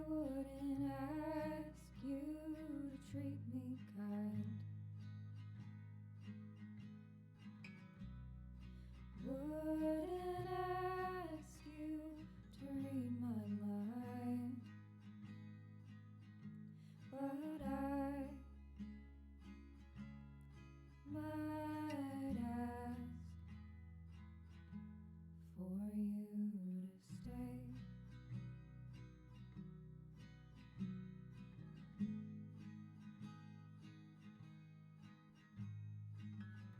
wouldn't ask you to treat me kind. Wouldn't ask you to read my mind. But I might ask for you to stay.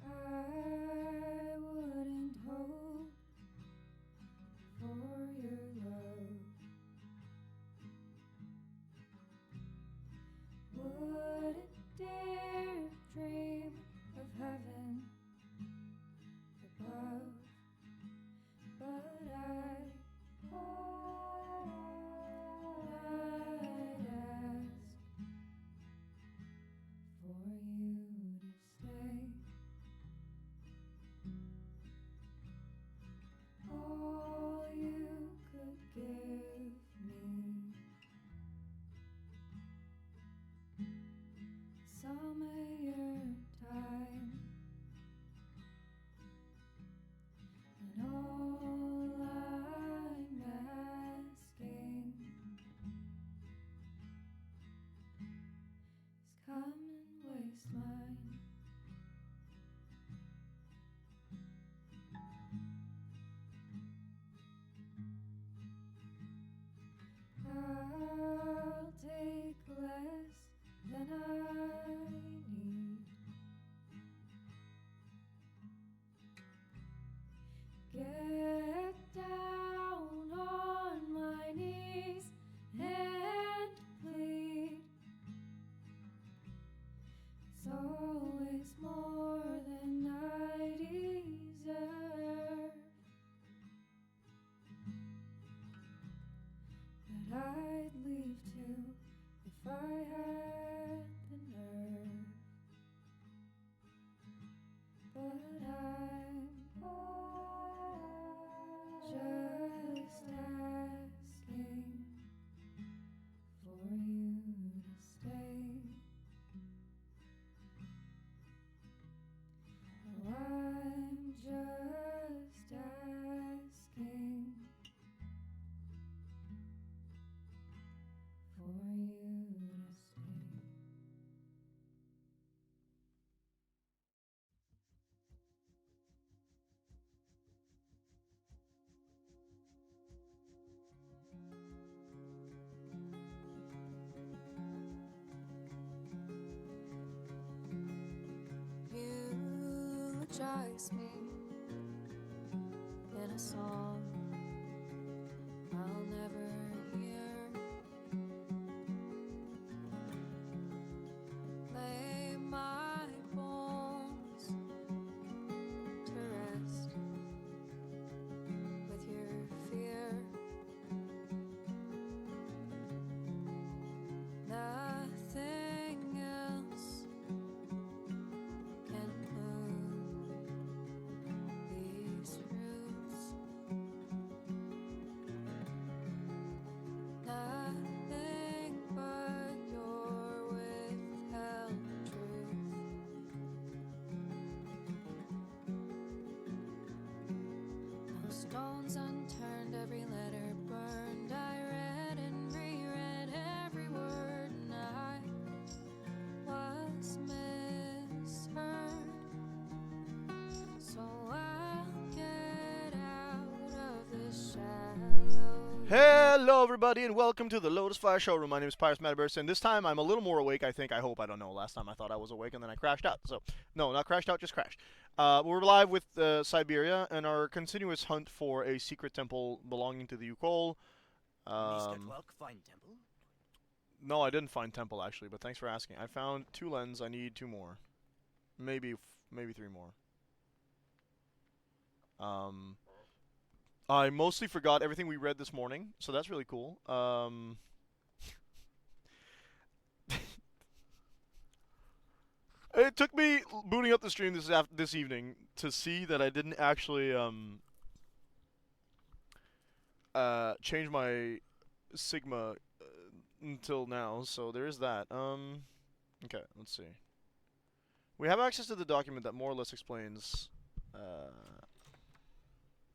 I wouldn't hope for your love. Wouldn't dare dream of heaven above. But I might ask for you to stay. All you could give me, some of your time, and all I'm asking is come and waste mine. I'll take less than I need. Get down on my knees and plead. It's always more than I deserve, that I'd leave too if I had the nerve. But I'm just asking for you to stay. Oh, I'm just asking for you to stay. Eulogize me in a song I'll never hear. Lay my bones to rest with your fear. Nothing else can move these roots. Nothing but your withheld truth. No stones unturned, every letter burned. I read and reread every word, and I was misheard. So I'll get out of the shallow. Hello, everybody, and welcome to the Lotus Fire Showroom. My name is Pyrus Metaverse, and this time I'm a little more awake, I think. I hope. I don't know. Last time I thought I was awake, and then I crashed out. So, no, not crashed out, just crashed. We're live with Syberia and our continuous hunt for a secret temple belonging to the Ukol. Find temple? No, I didn't find temple, actually, but thanks for asking. I found 2 lens. I need 2 more. Maybe 3 more. I mostly forgot everything we read this morning, so that's really cool. It took me booting up the stream this evening to see that I didn't actually change my Sigma until now, so there is that. Okay, let's see. We have access to the document that more or less explains,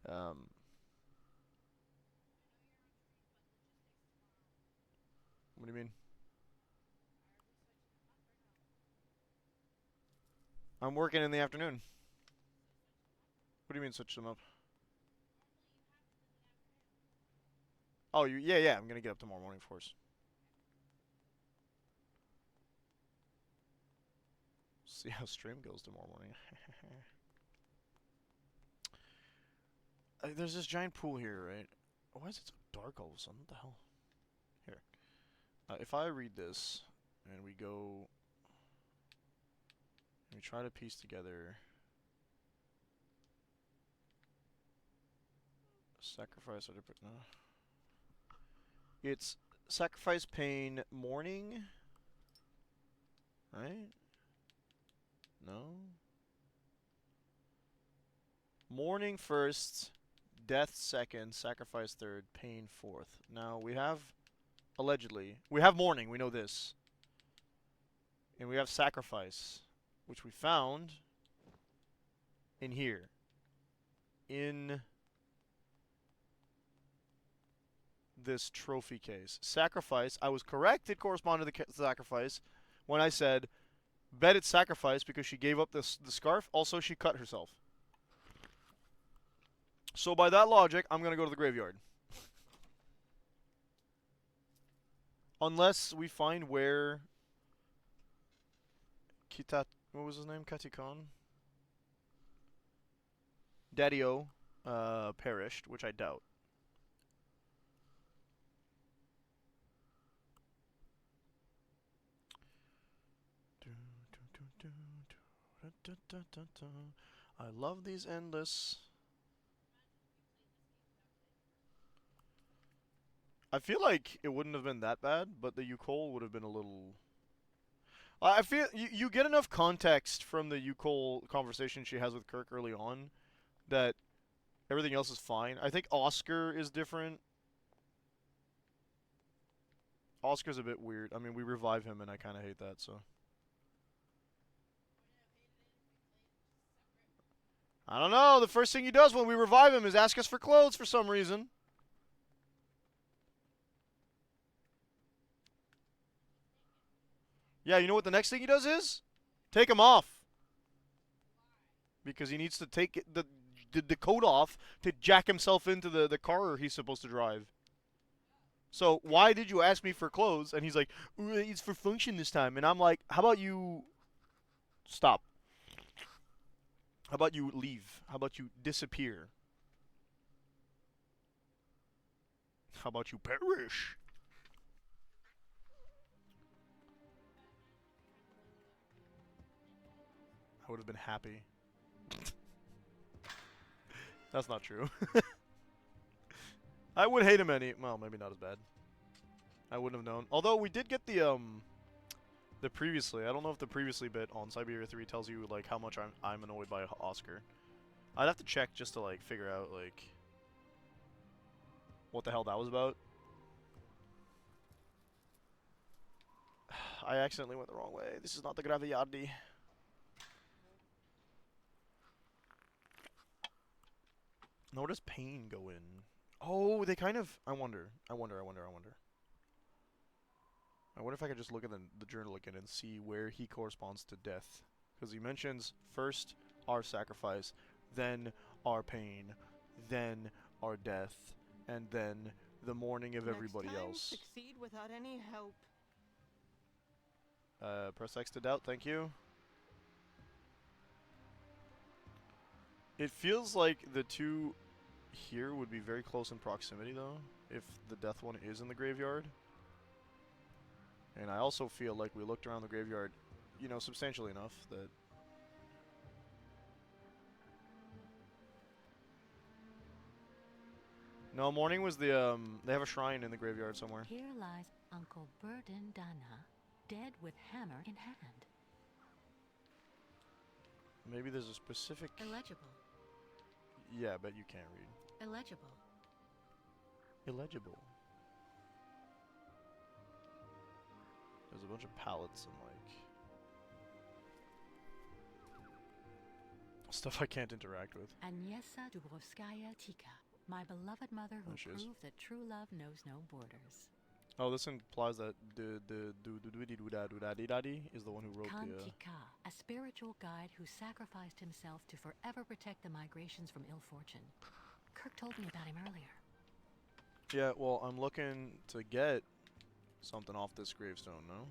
um, what do you mean? I'm working in the afternoon. What do you mean switch them up? Oh, yeah, I'm gonna get up tomorrow morning, of course. See how stream goes tomorrow morning. There's this giant pool here, right? Why is it so dark all of a sudden? What the hell? Here. If I read this, and we go... and we try to piece together... sacrifice... no. It's sacrifice, pain, mourning? Right? No? Mourning first, death second, sacrifice third, pain fourth. Now, we have... allegedly. We have mourning, we know this. And we have sacrifice, which we found in here. In this trophy case. Sacrifice, I was correct, it corresponded to the sacrifice when I said, bet it's sacrifice because she gave up the scarf. Also, she cut herself. So by that logic, I'm going to go to the graveyard. Unless we find where what was his name? Katikan? Daddy-O perished, which I doubt. I love these endless. I feel like it wouldn't have been that bad, but the Yukol would have been a little... I feel you get enough context from the Yukol conversation she has with Kirk early on that everything else is fine. I think Oscar is different. Oscar's a bit weird. I mean, we revive him, and I kind of hate that, so... I don't know. The first thing he does when we revive him is ask us for clothes for some reason. Yeah, you know what the next thing he does is? Take him off. Because he needs to take the coat off to jack himself into the car he's supposed to drive. So, why did you ask me for clothes? And he's like, it's for function this time. And I'm like, how about you stop? How about you leave? How about you disappear? How about you perish? I would have been happy. That's not true. I would hate him well, maybe not as bad. I wouldn't have known. Although we did get the previously. I don't know if the previously bit on Syberia 3 tells you like how much I'm annoyed by Oscar. I'd have to check just to like figure out like what the hell that was about. I accidentally went the wrong way. This is not the Graviardi. Now where does pain go in? Oh, they kind of... I wonder if I could just look at the journal again and see where he corresponds to death. Because he mentions first our sacrifice, then our pain, then our death, and then the mourning of everybody else. Succeed without any help. Press X to doubt, thank you. It feels like the two here would be very close in proximity, though, if the death one is in the graveyard. And I also feel like we looked around the graveyard, you know, substantially enough that... No, morning was the, they have a shrine in the graveyard somewhere. Here lies Uncle Burden Dana, dead with hammer in hand. Maybe there's a specific... Illegible. Yeah, I bet you can't read. Illegible. Illegible. There's a bunch of pallets and like stuff I can't interact with. Agnieszka Dubrovskaya Tika, my beloved mother who There she is. proved that true love knows no borders. Oh, this implies that the is the one who wrote Khan the. Tika, a spiritual guide who sacrificed himself to forever protect the migrations from ill fortune. Kirk told me about him earlier. Yeah, well, I'm looking to get something off this gravestone, no?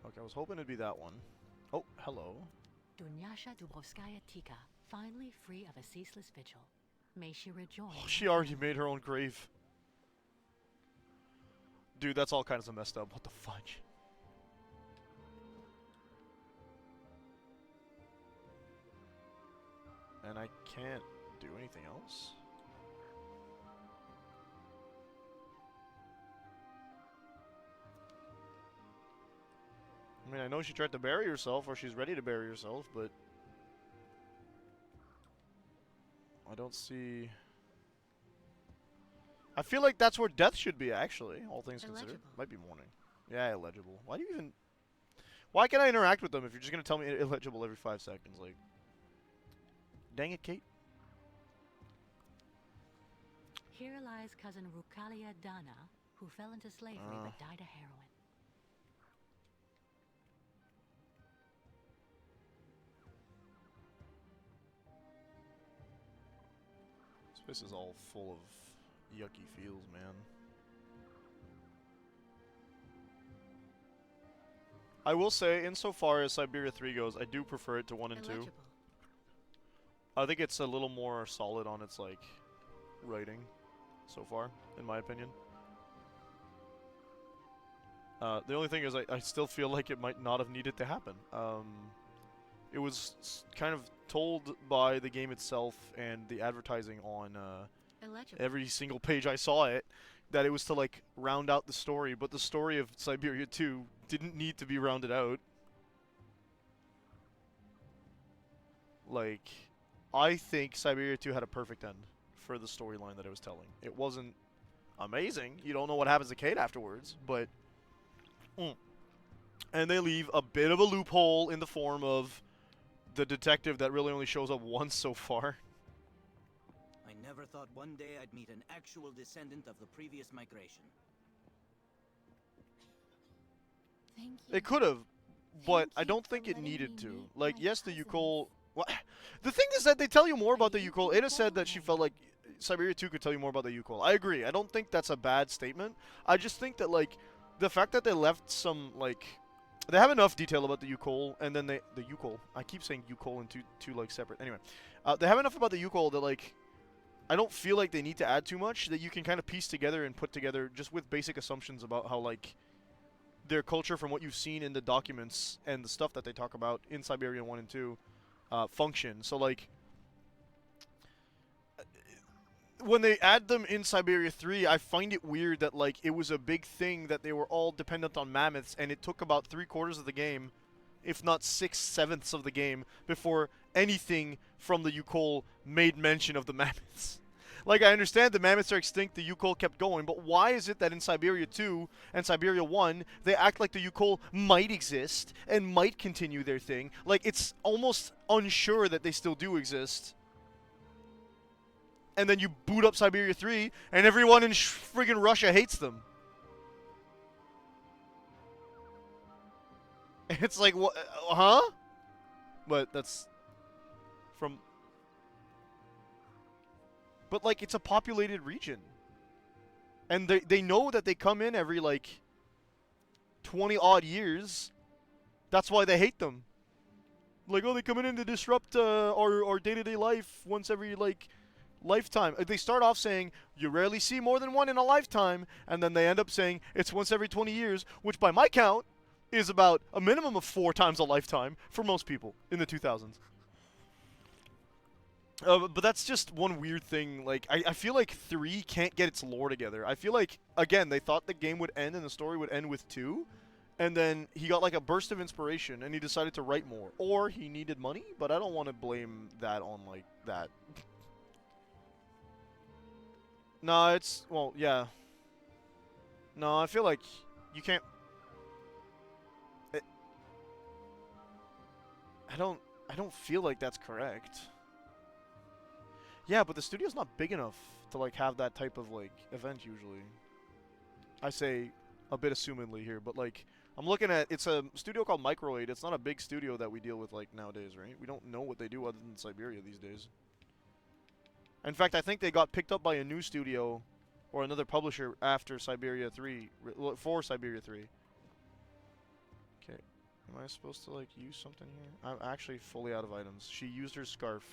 Okay, I was hoping it'd be that one. Oh, hello. Dunyasha Dubrovskaya Tika, finally free of a ceaseless vigil. May she rejoin. Oh, she already made her own grave. Dude, that's all kinds of messed up. What the fudge? And I can't do anything else? I mean, I know she tried to bury herself, or she's ready to bury herself, but I don't see. I feel like that's where death should be, actually, all things considered. Illegible. Might be mourning. Yeah, illegible. Why do you even... Why can I interact with them if you're just going to tell me illegible every 5 seconds? Like, dang it, Kate. Here lies cousin Rukalia Dana, who fell into slavery but died of heroin. This is all full of yucky feels, man. I will say, insofar as Syberia 3 goes, I do prefer it to 1 and 2. Illegible. I think it's a little more solid on its, like, writing so far, in my opinion. The only thing is I still feel like it might not have needed to happen. It was kind of told by the game itself and the advertising on Illegible. every single page I saw it that it was to, like, round out the story, but the story of Syberia 2 didn't need to be rounded out. Like, I think Syberia 2 had a perfect end for the storyline that it was telling. It wasn't amazing. You don't know what happens to Kate afterwards, but... And they leave a bit of a loophole in the form of the detective that really only shows up once so far. I never thought one day I'd meet an actual descendant of the previous migration. Thank you. It could have, but Thank I you don't for think it letting needed me to. meet Like, my yes, the cousins. Yukol... What? The thing is that they tell you more about the you Yukol. can Ada said that she felt like Syberia 2 could tell you more about the Yukol. I agree. I don't think that's a bad statement. I just think that, like, the fact that they left some, like... They have enough detail about the Yukol, and then they... The Yukol. I keep saying Yukol in two like, separate... Anyway. They have enough about the Yukol that, like... I don't feel like they need to add too much, that you can kind of piece together and put together just with basic assumptions about how, like... their culture from what you've seen in the documents and the stuff that they talk about in Syberia 1 and 2 function. So, like, when they add them in Syberia 3, I find it weird that, like, it was a big thing that they were all dependent on mammoths, and it took about 3/4 of the game, if not 6/7 of the game, before anything from the Yukol made mention of the mammoths. Like, I understand the mammoths are extinct, the Yukol kept going, but why is it that in Syberia 2 and Syberia 1, they act like the Yukol might exist and might continue their thing? Like, it's almost unsure that they still do exist. And then you boot up Syberia 3, and everyone in friggin' Russia hates them. It's like, what? Huh? But that's from... But, like, it's a populated region. And they know that they come in every, like, 20-odd years. That's why they hate them. Like, oh, they come in to disrupt our day-to-day life once every, like, lifetime. They start off saying, you rarely see more than one in a lifetime. And then they end up saying, it's once every 20 years, which by my count is about a minimum of 4 times a lifetime for most people in the 2000s. But that's just one weird thing. Like, I feel like 3 can't get its lore together. I feel like, again, they thought the game would end and the story would end with 2. And then he got, like, a burst of inspiration and he decided to write more. Or he needed money, but I don't want to blame that on, like, that. No, it's... Well, yeah. No, I feel like... you can't. It, I don't feel like that's correct. Yeah, but the studio's not big enough to like have that type of like event usually. I say a bit assumedly here, but like I'm looking at it's a studio called Microaid. It's not a big studio that we deal with like nowadays, right? We don't know what they do other than Syberia these days. In fact, I think they got picked up by a new studio or another publisher after Syberia 3 for Syberia 3. Okay. Am I supposed to like use something here? I'm actually fully out of items. She used her scarf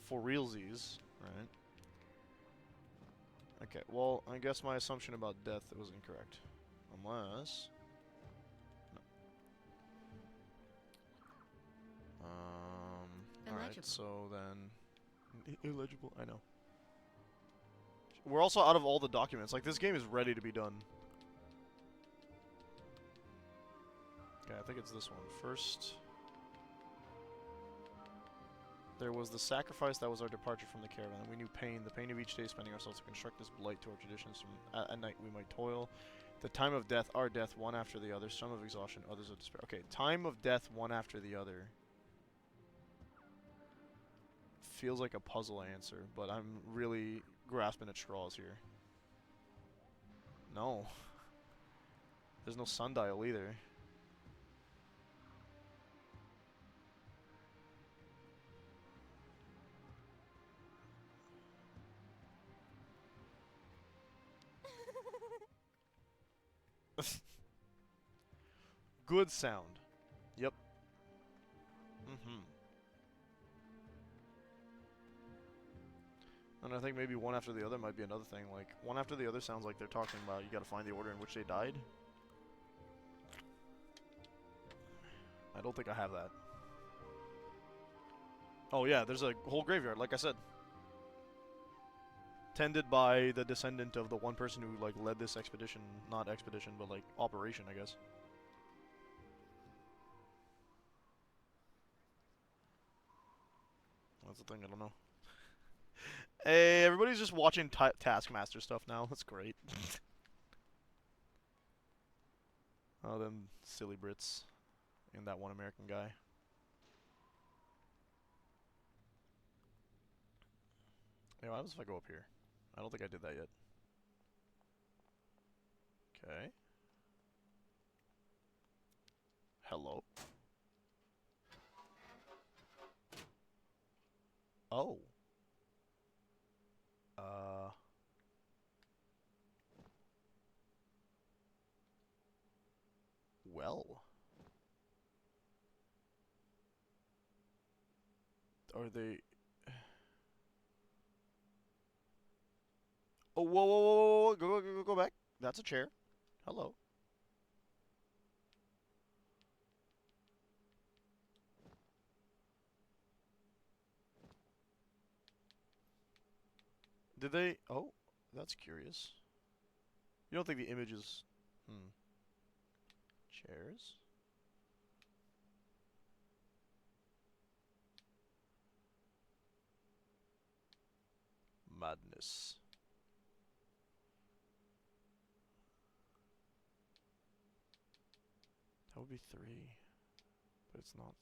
for realsies, right? Okay, well, I guess my assumption about death was incorrect. Unless... No. Alright, so then... Illegible, I know. We're also out of all the documents. Like, this game is ready to be done. Okay, I think it's this one. First... There was the sacrifice that was our departure from the caravan. We knew pain, the pain of each day spending ourselves to construct this blight to our traditions. From at night we might toil. The time of death, our death, one after the other. Some of exhaustion, others of despair. Okay, time of death, one after the other. Feels like a puzzle answer, but I'm really grasping at straws here. No. There's no sundial either. Good sound. Yep. And I think maybe one after the other might be another thing. Like, one after the other sounds like they're talking about you gotta find the order in which they died. I don't think I have that. Oh yeah, there's a whole graveyard, like I said. Tended by the descendant of the one person who, like, led this expedition. Not expedition, but, like, operation, I guess. That's the thing, I don't know. Hey, everybody's just watching Taskmaster stuff now. That's great. Oh, them silly Brits. And that one American guy. Hey, what happens if I go up here? I don't think I did that yet. Okay. Hello. Oh. Well. Are they... Oh, whoa, whoa, whoa, whoa, go back. That's a chair. Hello. Did they... Oh, that's curious. You don't think the image is... Chairs? Madness. That would be 3. But it's not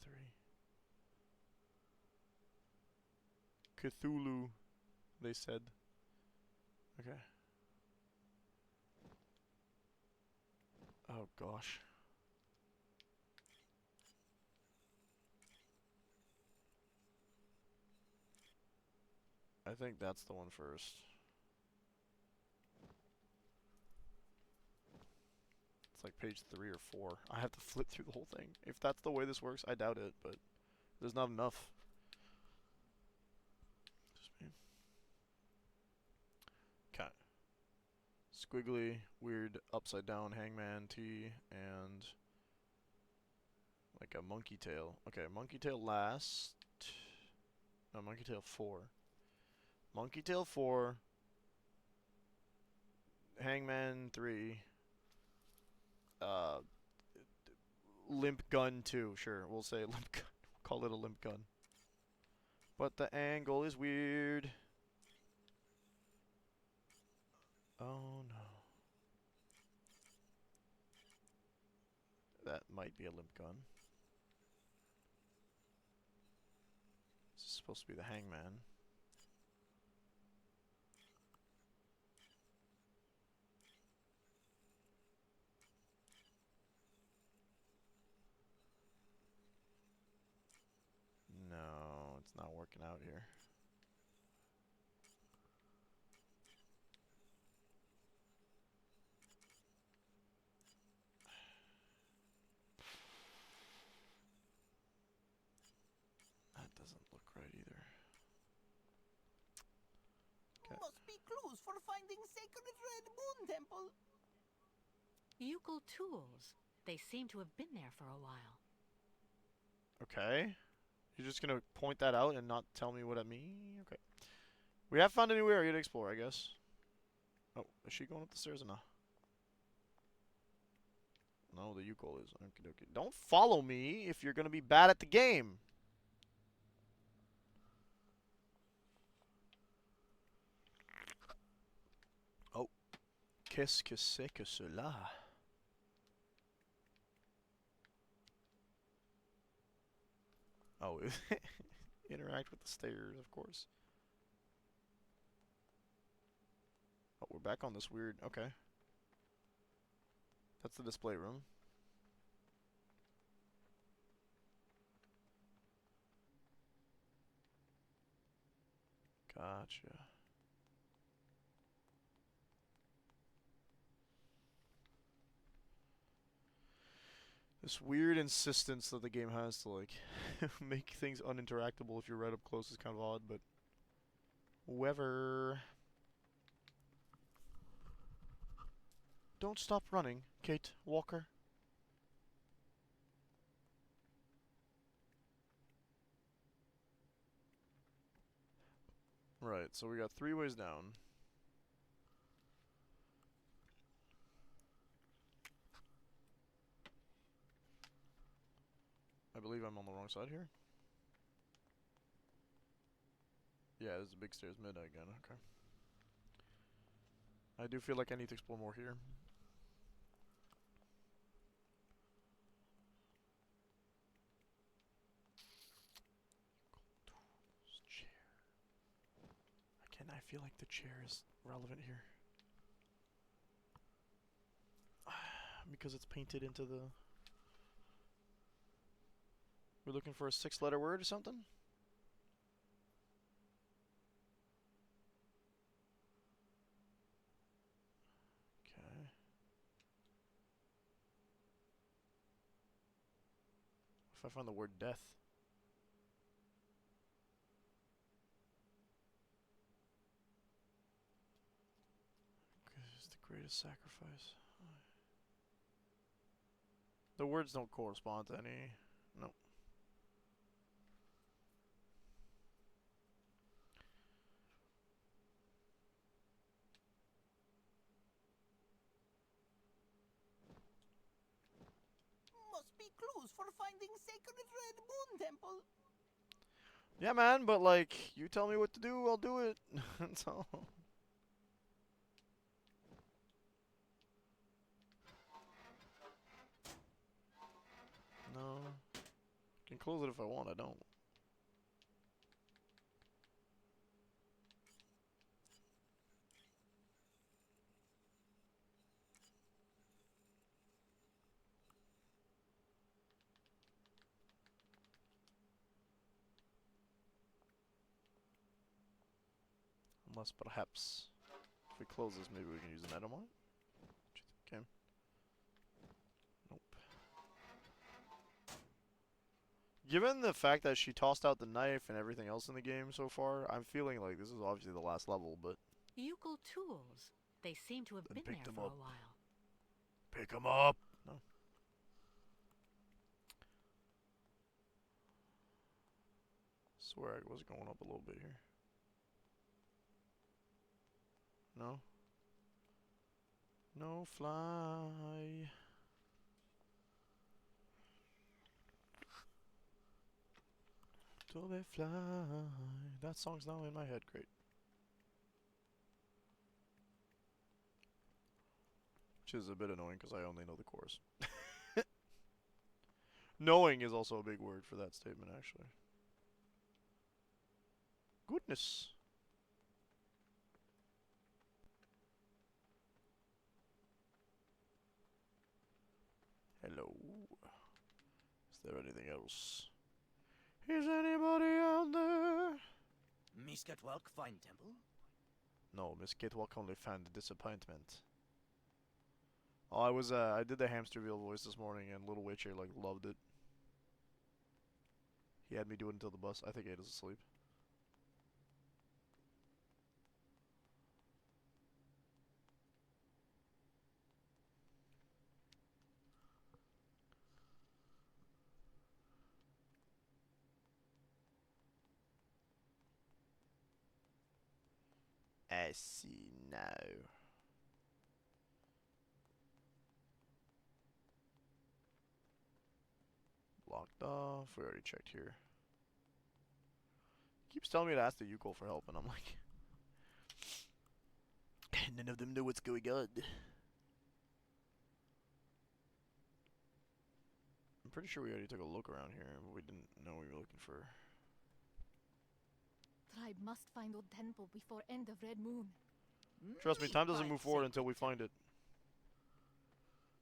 3. Cthulhu, they said. Okay. Oh gosh. I think that's the one first. It's like page 3 or 4. I have to flip through the whole thing. If that's the way this works, I doubt it, but there's not enough. Just me. Okay. Squiggly, weird, upside down hangman T, and like a monkey tail. Okay, monkey tail last. No, monkey tail 4. Monkey tail 4. Hangman 3. Limp gun 2. Sure, we'll say limp gun. Call it a limp gun. But the angle is weird. Oh no. that might be a limp gun. This is supposed to be the hangman. No, it's not working out here. That doesn't look right either. Okay. Must be clues for finding Sacred Red Moon Temple. Euchal tools. They seem to have been there for a while. Okay. You're just gonna point that out and not tell me what I mean? Okay. We have found a new area to explore, I guess. Oh, is she going up the stairs or not? No, the Euchal is. Okie dokie. Don't follow me if you're gonna be bad at the game. Oh. Qu'est-ce que c'est que cela? Oh, interact with the stairs, of course. Oh, we're back on this weird... Okay. That's the display room. Gotcha. This weird insistence that the game has to, like, make things uninteractable if you're right up close is kind of odd, but... Whoever... Don't stop running, Kate Walker. Right, so we got 3 ways down. I believe I'm on the wrong side here. Yeah, there's the big stairs mid again, okay. I do feel like I need to explore more here. Chair. Again, I feel like the chair is relevant here. Because it's painted into the... We're looking for a 6-letter word or something? Okay. If I find the word death? It's the greatest sacrifice. The words don't correspond to any... Nope. Must be clues for finding Sacred Red Moon Temple. Yeah, man, but like, you tell me what to do, I'll do it. That's all. No. I can close it if I want, I don't. Unless perhaps if we close this, maybe we can use an item on it. Okay. Nope. Given the fact that she tossed out the knife and everything else in the game so far, I'm feeling like this is obviously the last level, but... Euchal tools. They seem to have Then been pick there them for up. a while. Pick them up! No. Swear I was going up a little bit here. No? No fly. Till they fly. That song's now in my head. Great. Which is a bit annoying because I only know the chorus. Knowing is also a big word for that statement, actually. Goodness. Hello. Is there anything else? Is anybody out there? Miss Catwalk, fine temple. No, Miss Kitwalk only found disappointment. Oh, I did the Hamsterville voice this morning, and Little Witcher, like, loved it. He had me do it until the bus. I think Ada's asleep. I see now. Blocked off. We already checked here. Keeps telling me to ask the Yuko for help, and I'm like, none of them know what's going on. I'm pretty sure we already took a look around here, but we didn't know we were looking for. Tribe must find old temple before end of red moon. Trust me, time doesn't Fine, move forward sacred until we find it.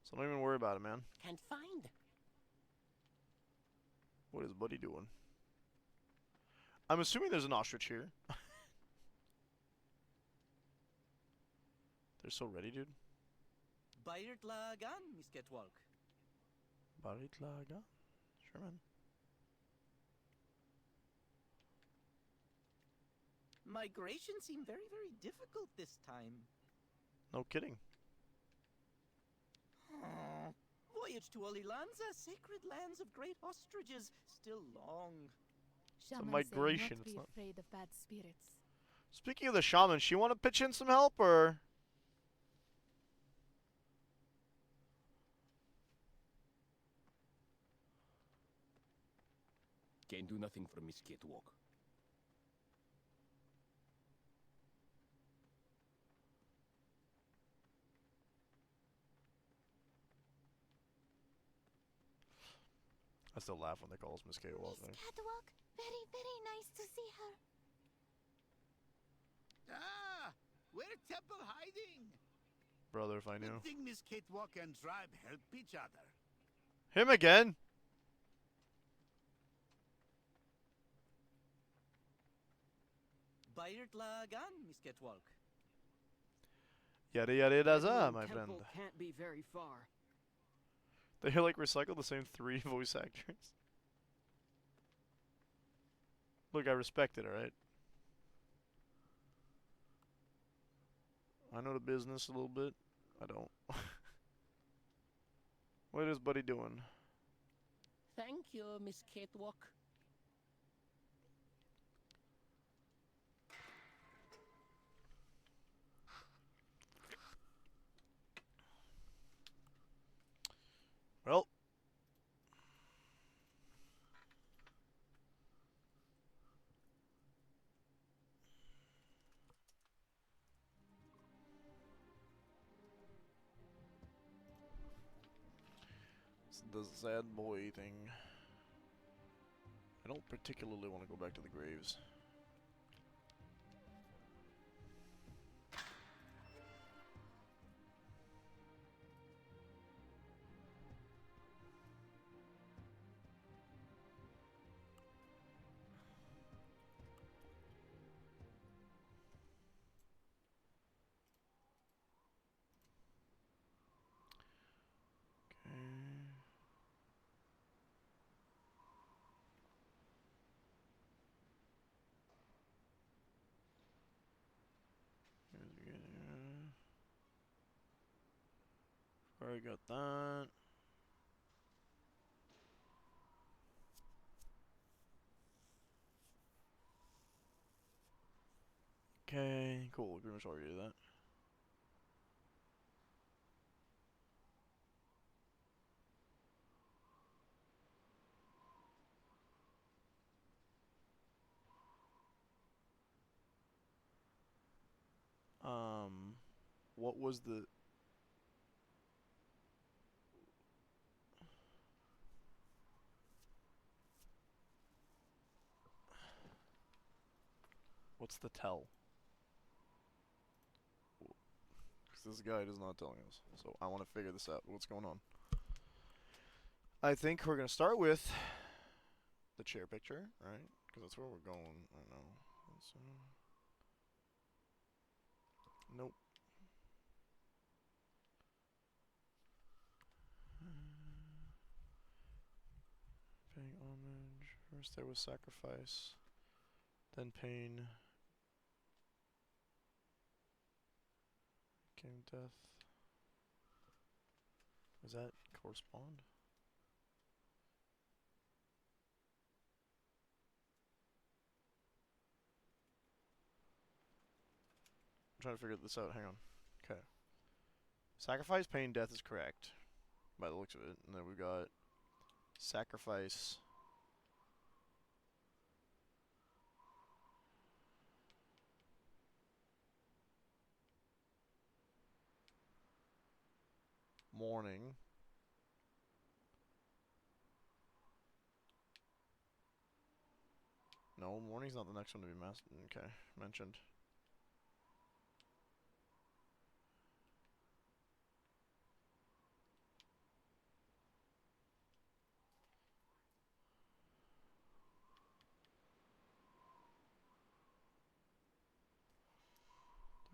So don't even worry about it, man. Can't find. What is Buddy doing? I'm assuming there's an ostrich here. They're so ready, dude. Bayert Lagan, Miss Catwalk. Baritlaga? Sure, man. Migration seemed very, very difficult this time. No kidding. Voyage to Olilanza, sacred lands of great ostriches, still long. Shaman migration, say it's not not- be afraid of bad spirits. Speaking of the shaman, she want to pitch in some help, or? Can do nothing for Miss Catwalk. I still laugh when they call us Miss K-Walk. Miss Catwalk, very, very nice to see her. Ah, where temple hiding? Brother, if I knew. Good thing Miss Catwalk and tribe help each other. Him again? Bayert Lagan, Miss Catwalk. Yada yada yada za, Moon my friend. Temple can't be very far. They like recycle the same 3 voice actors. Look, I respect it, alright? I know the business a little bit. I don't. What is Buddy doing? Thank you, Miss Catwalk. Well. It's the sad boy thing. I don't particularly want to go back to the graves. Already got that. Okay, cool. Pretty much already did that. What was the... What's the tell? Because this guide is not telling us. So I want to figure this out. What's going on? I think we're going to start with the chair picture, right? Because that's where we're going right now. Nope. Paying homage. First there was sacrifice, then pain, came death. Does that correspond? I'm trying to figure this out. Hang on. Okay. Sacrifice, pain, death is correct by the looks of it. And then we've got sacrifice. Mourning. No, mourning's not the next one to be mentioned.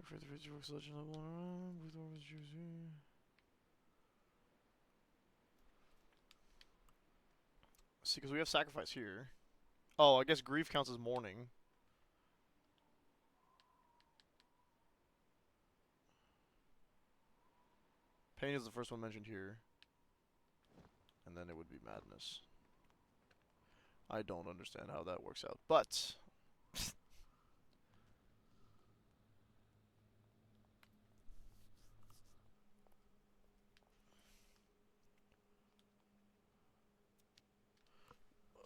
For the future work selection level with organs choosing. See, because we have sacrifice here. Oh, I guess grief counts as mourning. Pain is the first one mentioned here. And then it would be madness. I don't understand how that works out, but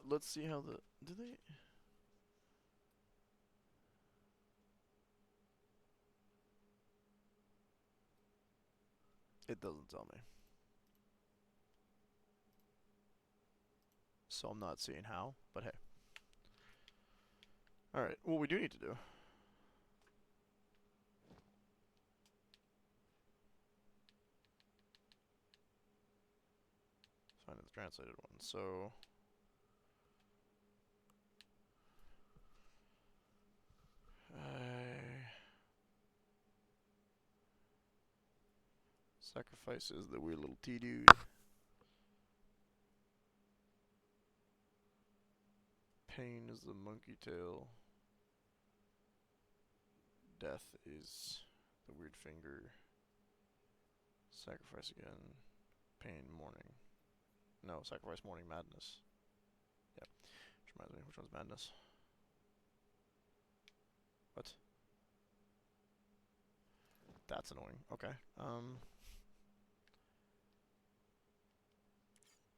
let's see how the do they. It doesn't tell me. So I'm not seeing how, but hey. Alright, what we do need to do. Find the translated one. So sacrifice is the weird little T-dude. Pain is the monkey tail. Death is the weird finger. Sacrifice again. Pain, mourning. No, sacrifice, mourning, madness. Yep. Which reminds me, which one's madness? What? That's annoying. Okay.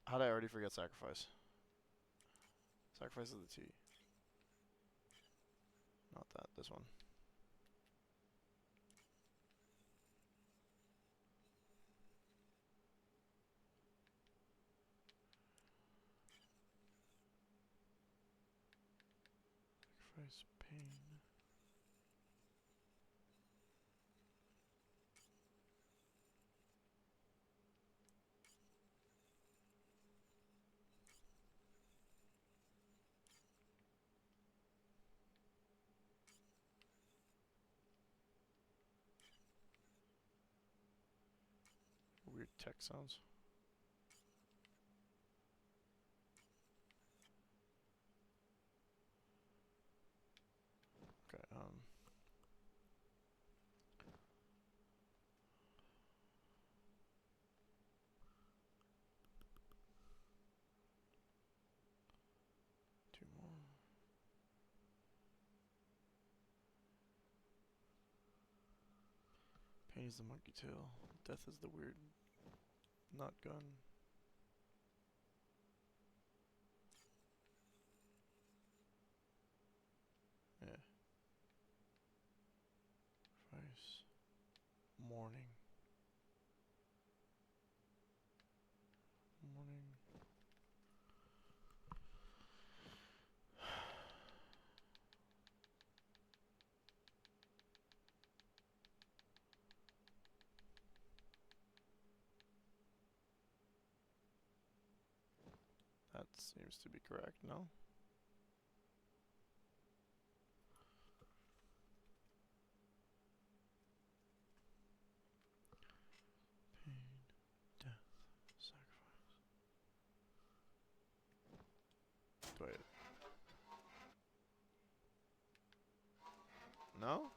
How did I already forget sacrifice? Sacrifice is the T. Not that, this one. Sacrifice, pain. Weird tech sounds. Okay, two more. Pain is the monkey tail. Death is the weird not gun. Yeah. Sacrifice. Mourning. Mourning. seems to be correct, no? Pain, death, sacrifice. Wait. No?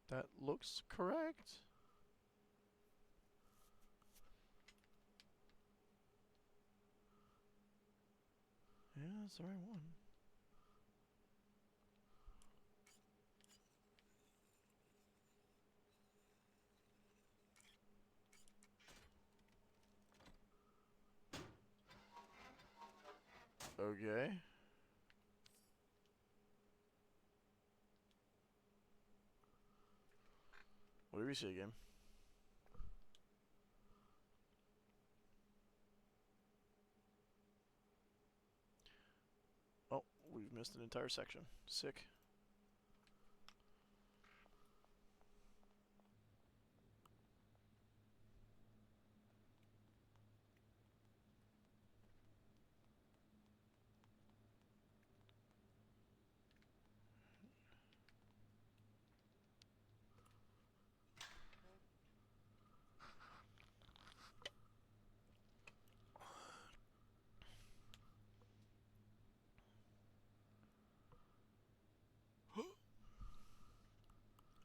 That looks correct. Yeah, that's the right one. Okay. What do we see again? Oh, we've missed an entire section. Sick.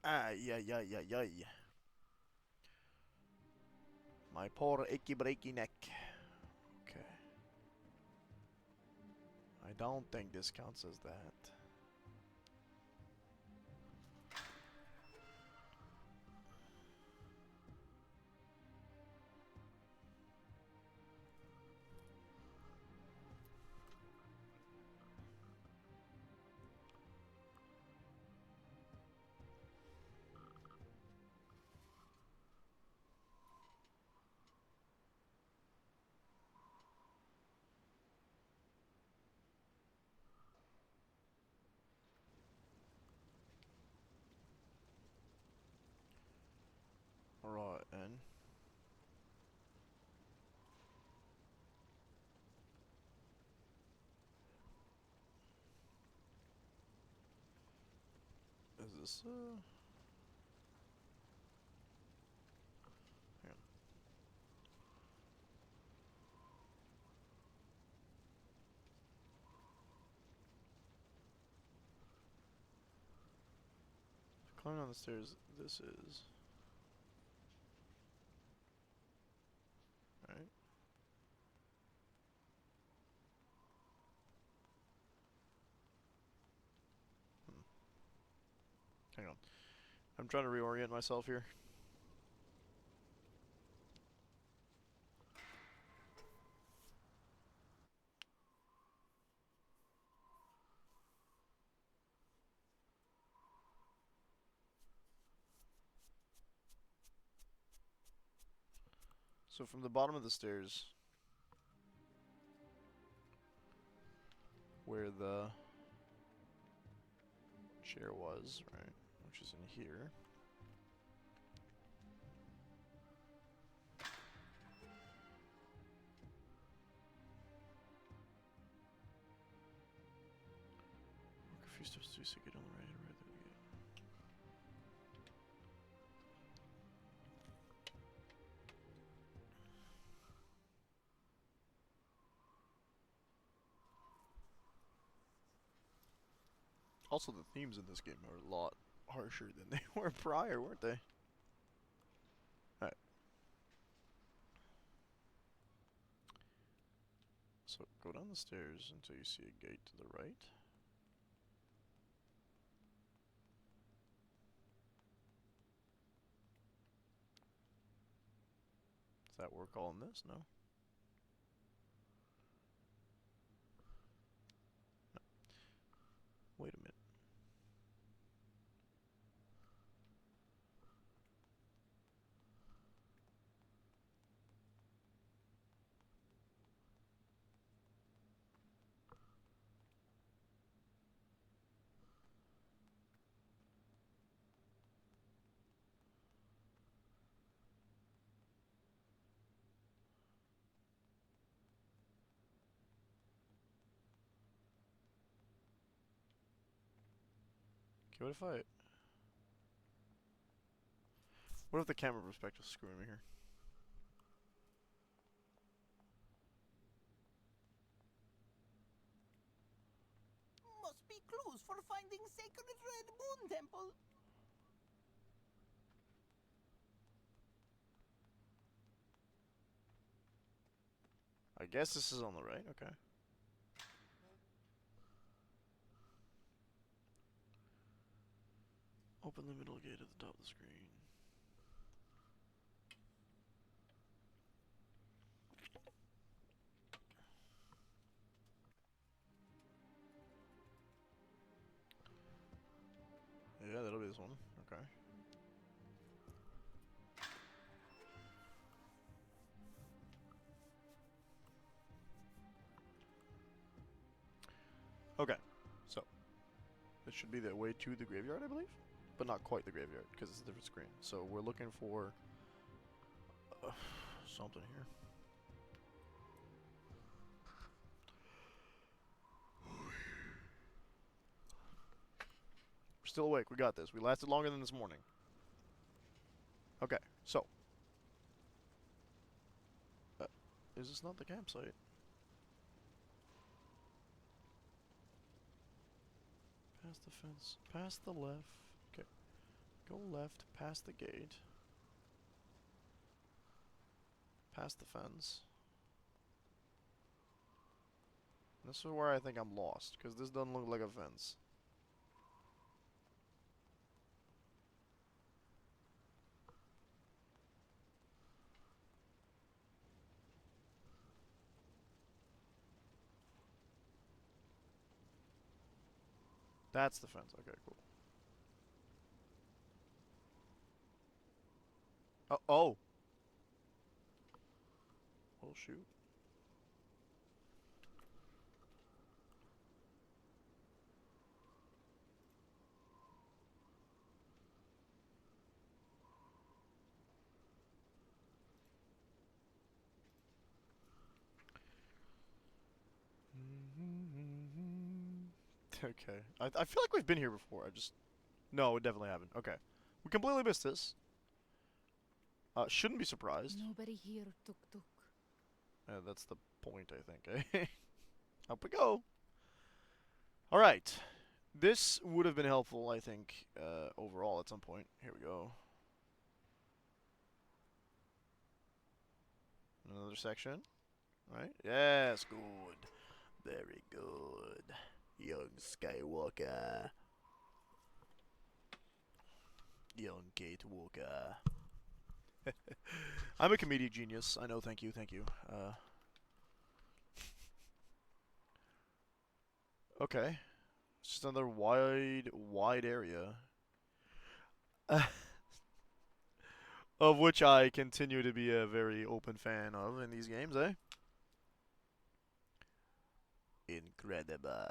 Ay, ay, ay, ay, ay. My poor achy breaky neck. Okay. I don't think this counts as that. Right, and is this hang on. Climbing on the stairs, this is right. Hang on. I'm trying to reorient myself here. So from the bottom of the stairs, where the chair was, right, which is in here. Walk a few steps to get on the right and right there we go. Also, the themes in this game are a lot harsher than they were prior, weren't they? Alright. So, go down the stairs until you see a gate to the right. Is that what we're calling this? No? No. Wait a minute. Okay, what if I... What if the camera perspective is screwing me here? Must be clues for finding sacred red moon temple. I guess this is on the right, okay. Open the middle gate at the top of the screen. Yeah, that'll be this one. Okay. Okay, so this should be the way to the graveyard, I believe, but not quite the graveyard because it's a different screen. So we're looking for something here. We're still awake. We got this. We lasted longer than this morning. Okay, so is this not the campsite? Past the fence. Past the left. Okay. Go left, past the gate. Past the fence. This is where I think I'm lost, because this doesn't look like a fence. That's the fence. Okay, cool. Oh. Oh, shoot. Okay. I feel like we've been here before. No, we definitely haven't. Okay. We completely missed this. Shouldn't be surprised. Nobody here, Tuk Tuk. That's the point, I think, eh? Up we go. Alright. This would have been helpful, I think, overall at some point. Here we go. Another section. Right? Yes, good. Very good. Young Skywalker. Young Gate Walker. I'm a comedic genius. I know, thank you, thank you. Okay. It's just another wide area. Of which I continue to be a very open fan of in these games, eh? Incredible.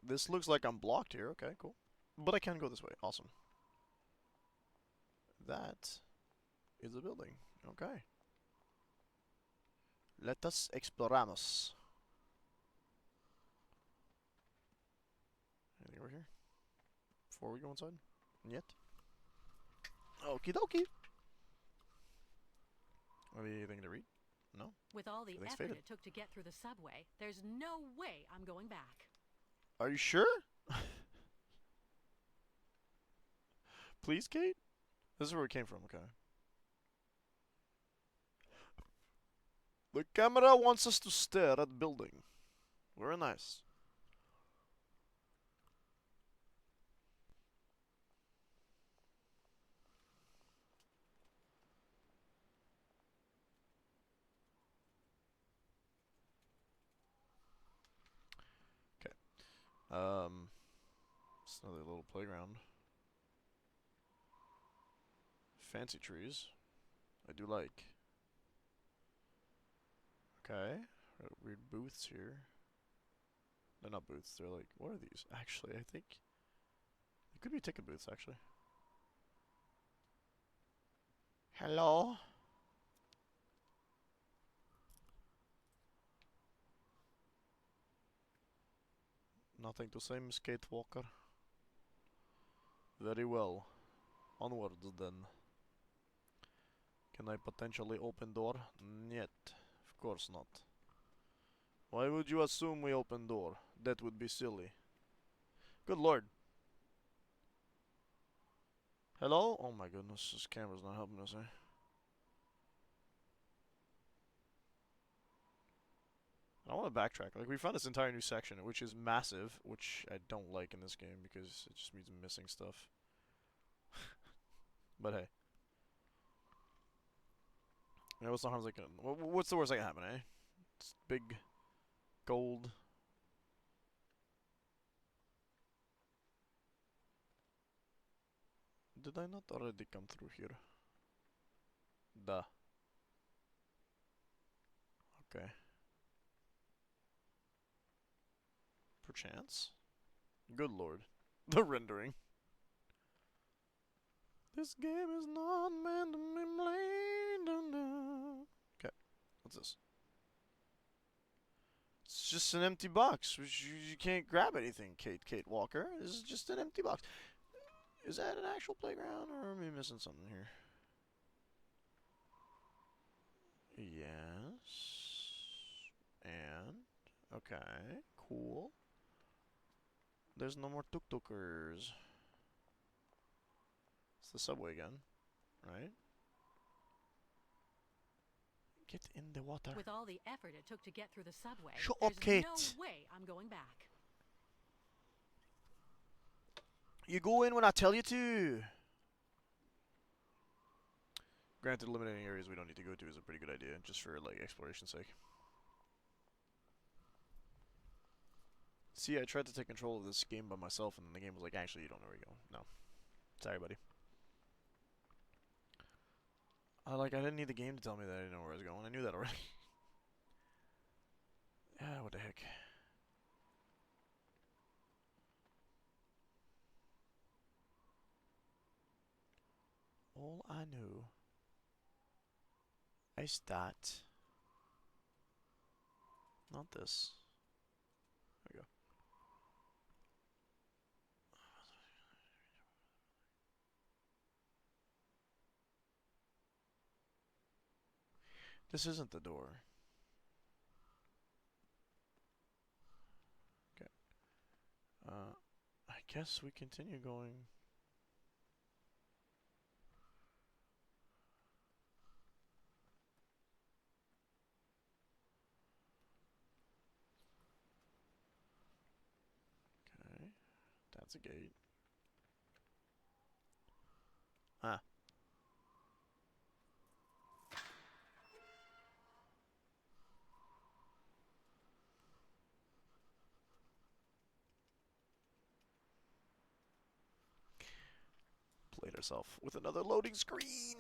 This looks like I'm blocked here. Okay, cool. But I can go this way. Awesome. That is a building. Okay. Let us exploramos. Anything over here? Before we go inside? Yet? Okie dokie. Anything to read? No? With all the Everything's effort faded. it took to get through the subway, there's no way I'm going back. Are you sure? Please, Kate? This is where it came from, okay. The camera wants us to stare at the building. Very nice. Okay. It's another little playground. Fancy trees. I do like. Okay. Weird booths here. They're not booths, they're like, what are these? Actually, I think Could be ticket booths, actually. Hello? Nothing to say, Miss Kate Walker. Very well. Onwards, then. Can I potentially open door? Yet. Of course not. Why would you assume we open door? That would be silly. Good lord. Hello? Oh my goodness, this camera's not helping us, eh? I want to backtrack. Like, we found this entire new section, which is massive, which I don't like in this game because it just means missing stuff. But hey. Yeah, what's the harm that can... What's the worst that can happen, eh? It's big gold. Did I not already come through here? Duh. Okay. Perchance? Good lord. The rendering. This game is not meant to be played. Okay. What's this? It's just an empty box. You can't grab anything, Kate Walker. This is just an empty box. Is that an actual playground, or am I missing something here? Yes. And... okay. Cool. There's no more tuk-tukers. It's the subway again, right? Get in the water. With all the effort it took to get through the subway, Shut there's up, Kate. no way I'm going back. You go in when I tell you to. Granted, eliminating areas we don't need to go to is a pretty good idea, just for like exploration's sake. See, I tried to take control of this game by myself, and the game was like, actually, you don't know where you're going. No. Sorry, buddy. I didn't need the game to tell me that I didn't know where I was going. I knew that already. Yeah, what the heck. All I knew is that... not this. There we go. This isn't the door. Okay. I guess we continue going. Okay. That's a gate. Ah. Played herself with another loading screen.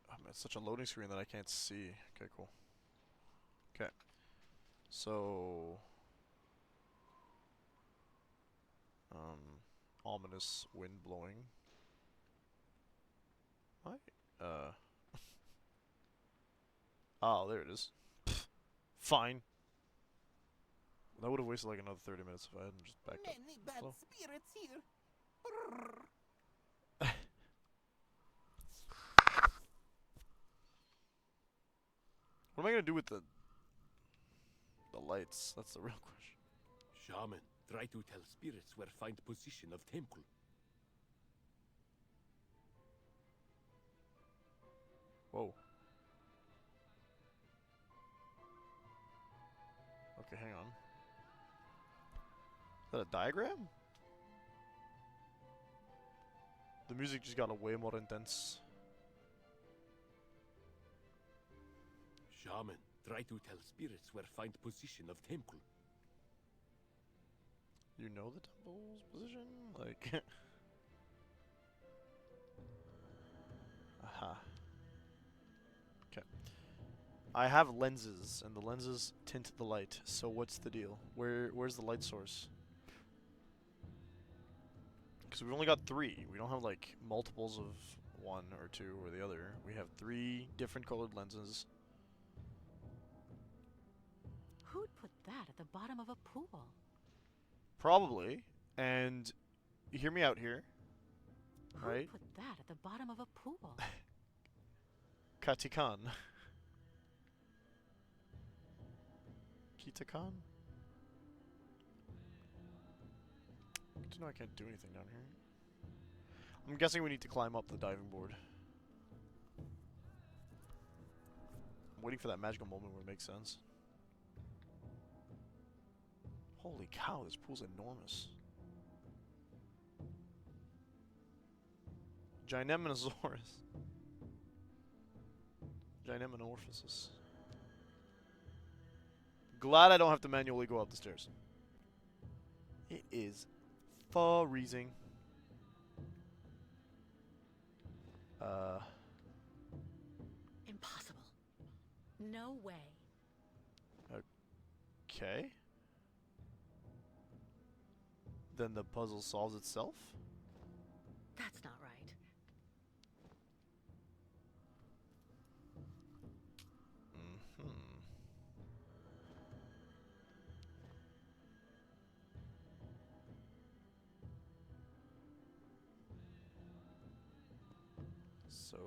Oh, man, it's such a loading screen that I can't see. Okay, cool. Okay. So... ominous wind blowing. Why? Oh, there it is. Pfft. Fine. That would have wasted like another 30 minutes if I hadn't just backed up. Many bad Slow. spirits here. What am I gonna do with the lights? That's the real question. Shaman, try to tell spirits where find position of temple. Whoa. Okay, hang on. Is that a diagram? The music just got way more intense. Shaman, try to tell spirits where find position of temple. You know the temple's position? Like... Ha. Okay. I have lenses, and the lenses tint the light. So what's the deal? Where's the light source? Because we've only got 3. We don't have like multiples of 1 or 2 or the other. We have 3 different colored lenses. Who'd put that at the bottom of a pool? Probably. And hear me out here. Right? Who'd put that at the bottom of a pool? Katikan. Kitakan? Good to know I can't do anything down here. I'm guessing we need to climb up the diving board. I'm waiting for that magical moment where it makes sense. Holy cow, this pool's enormous. Gineminosaurus. Ginemorphosis. Glad I don't have to manually go up the stairs. It is freezing. Impossible. No way. Okay. Then the puzzle solves itself? That's not right. Mm-hmm. So...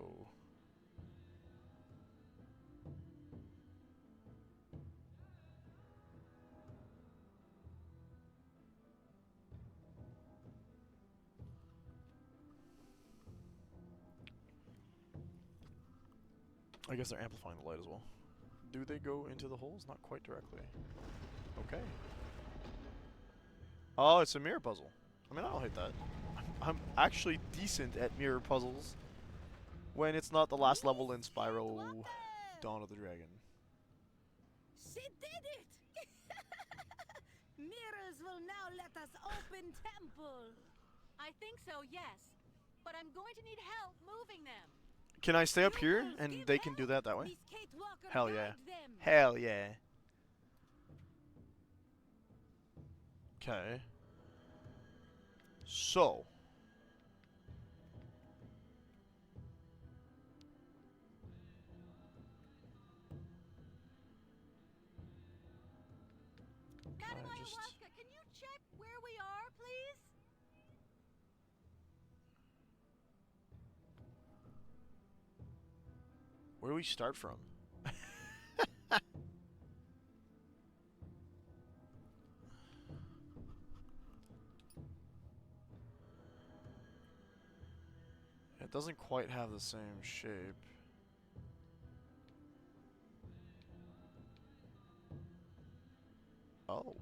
I guess they're amplifying the light as well. Do they go into the holes? Not quite directly. Okay. Oh, it's a mirror puzzle. I mean, I don't hate that. I'm actually decent at mirror puzzles when it's not the last level in Spyro Dawn of the Dragon. She did it! Mirrors will now let us open temple. I think so, yes. But I'm going to need help moving them. Can I stay up here and they can do that way? Miss Kate Walker, Hell guide yeah. them. Hell yeah. Okay. So. Madam I just- Ayahuasca, can you check where we are, please? Where do we start from? It doesn't quite have the same shape. Oh.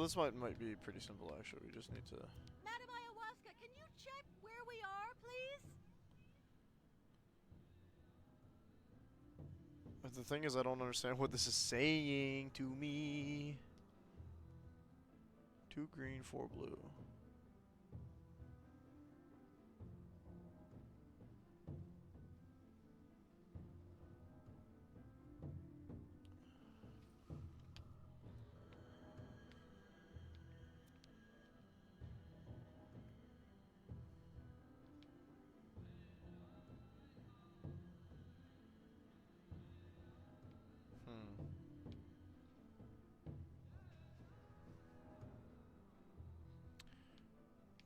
This might be pretty simple actually. We just need to. Madam Ayahuasca, can you check where we are, please? But the thing is, I don't understand what this is saying to me. 2 green, 4 blue.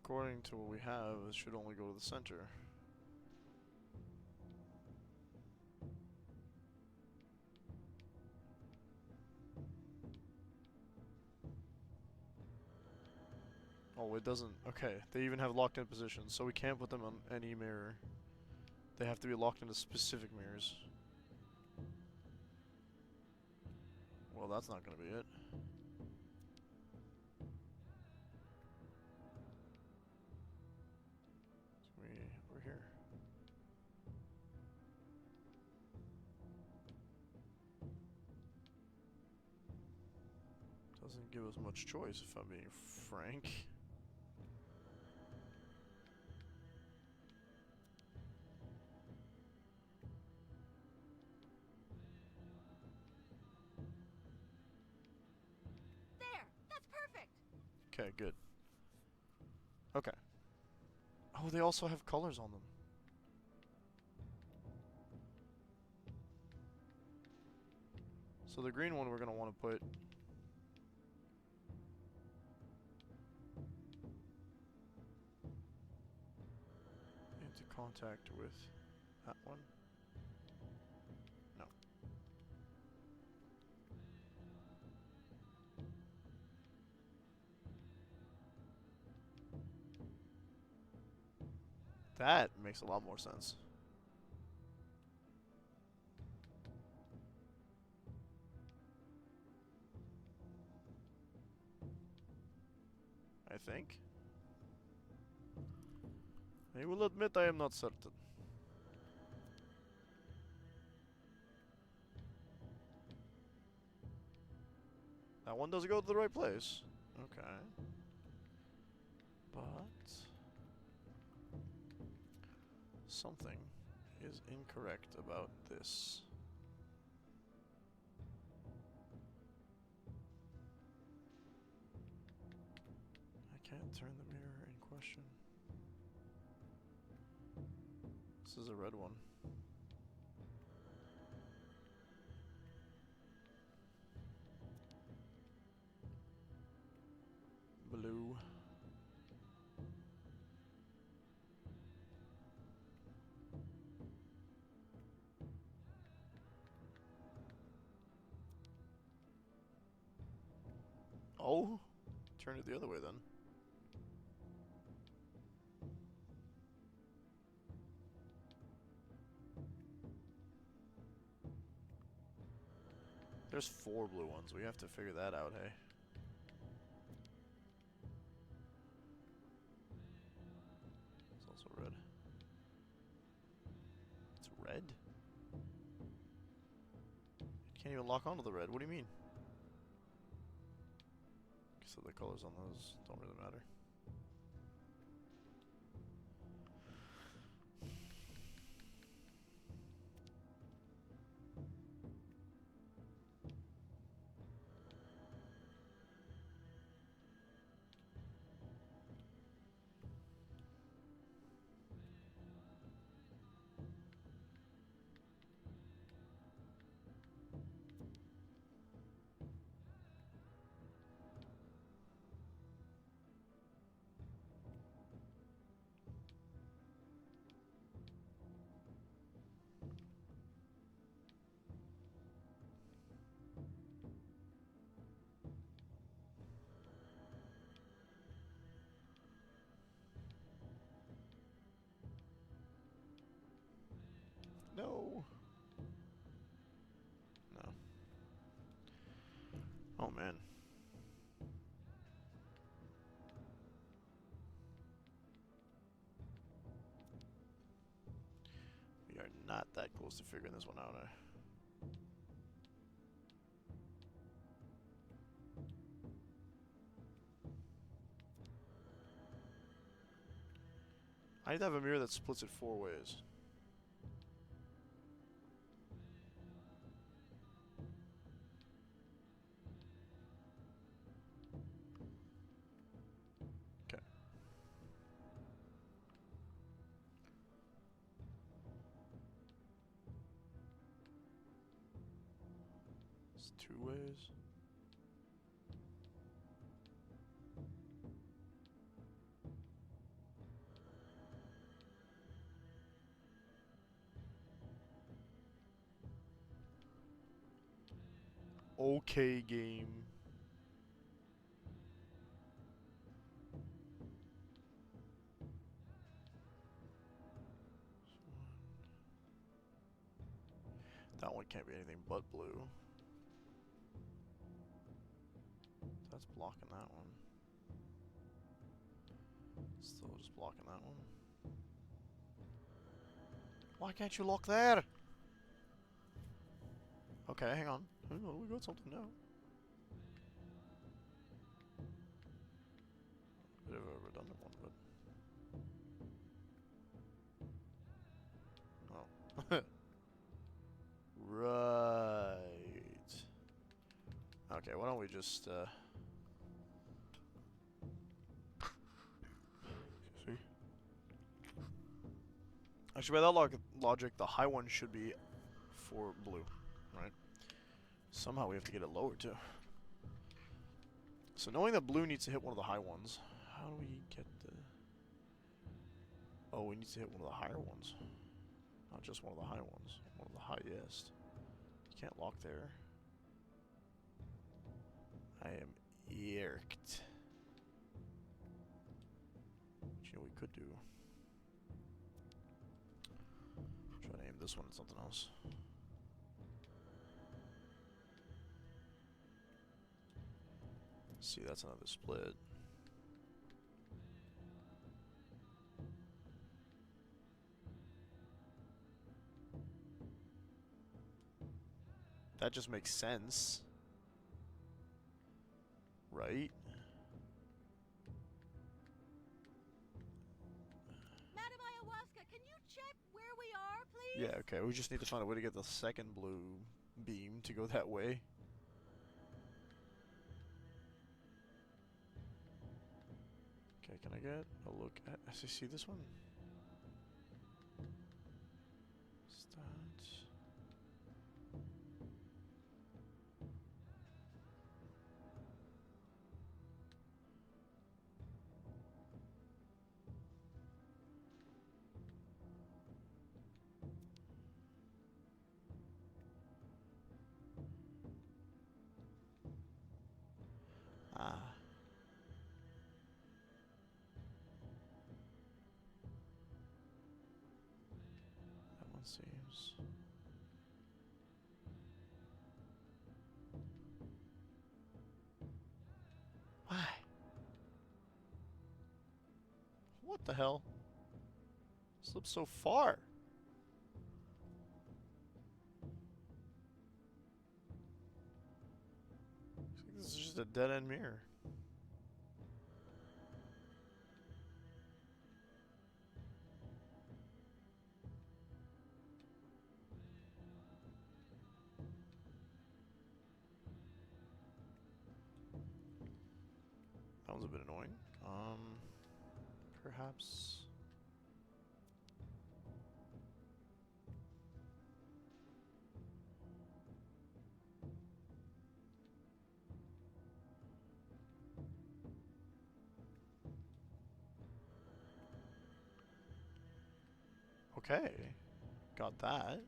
According to what we have, it should only go to the center. Oh, it doesn't. Okay, they even have locked in positions, so we can't put them on any mirror. They have to be locked into specific mirrors. Well, that's not gonna be it. over here. Doesn't give us much choice, if I'm being frank. There! That's perfect! Okay, good. Okay. Oh, they also have colors on them. So the green one we're going to want to put into contact with that one. No. That makes a lot more sense. I think. I will admit I am not certain. That one doesn't go to the right place. Okay. But something is incorrect about this. I can't turn the mirror in question. This is a red one. Blue. Oh, turn it the other way then. There's 4 blue ones. We have to figure that out, hey. It's also red. It's red? It can't even lock onto the red. What do you mean? So the colors on those don't really matter. No. No. Oh man. We are not that close to figuring this one out, eh? I need to have a mirror that splits it 4 ways. Okay. It's 2 ways. Okay, game. That one can't be anything but blue. That's blocking that one. Still just blocking that one. Why can't you lock there? Okay, hang on. Oh, we got something now. Bit of a redundant one, but... Oh. Right. Okay, why don't we just, see? Actually, by that logic, the high one should be for blue, right? Somehow we have to get it lower, too. So knowing that blue needs to hit one of the high ones, how do we get the... Oh, we need to hit one of the higher ones. Not just one of the high ones. One of the highest. You can't lock there. I am irked. Which, you know, we could do. Try to aim this one at something else. See, that's another split. That just makes sense. Right? Madam Ayahuasca, can you check where we are, please? Yeah, okay. We just need to find a way to get the second blue beam to go that way. Okay, can I get a look at... See this one? Stats. Ah. That one seems... Why? What the hell? Slipped so far. This is just a dead-end mirror. That was a bit annoying. Perhaps... Okay. Got that.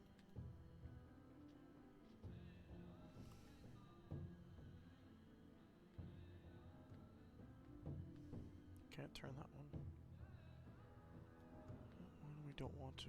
Can't turn that one. That one we don't want to.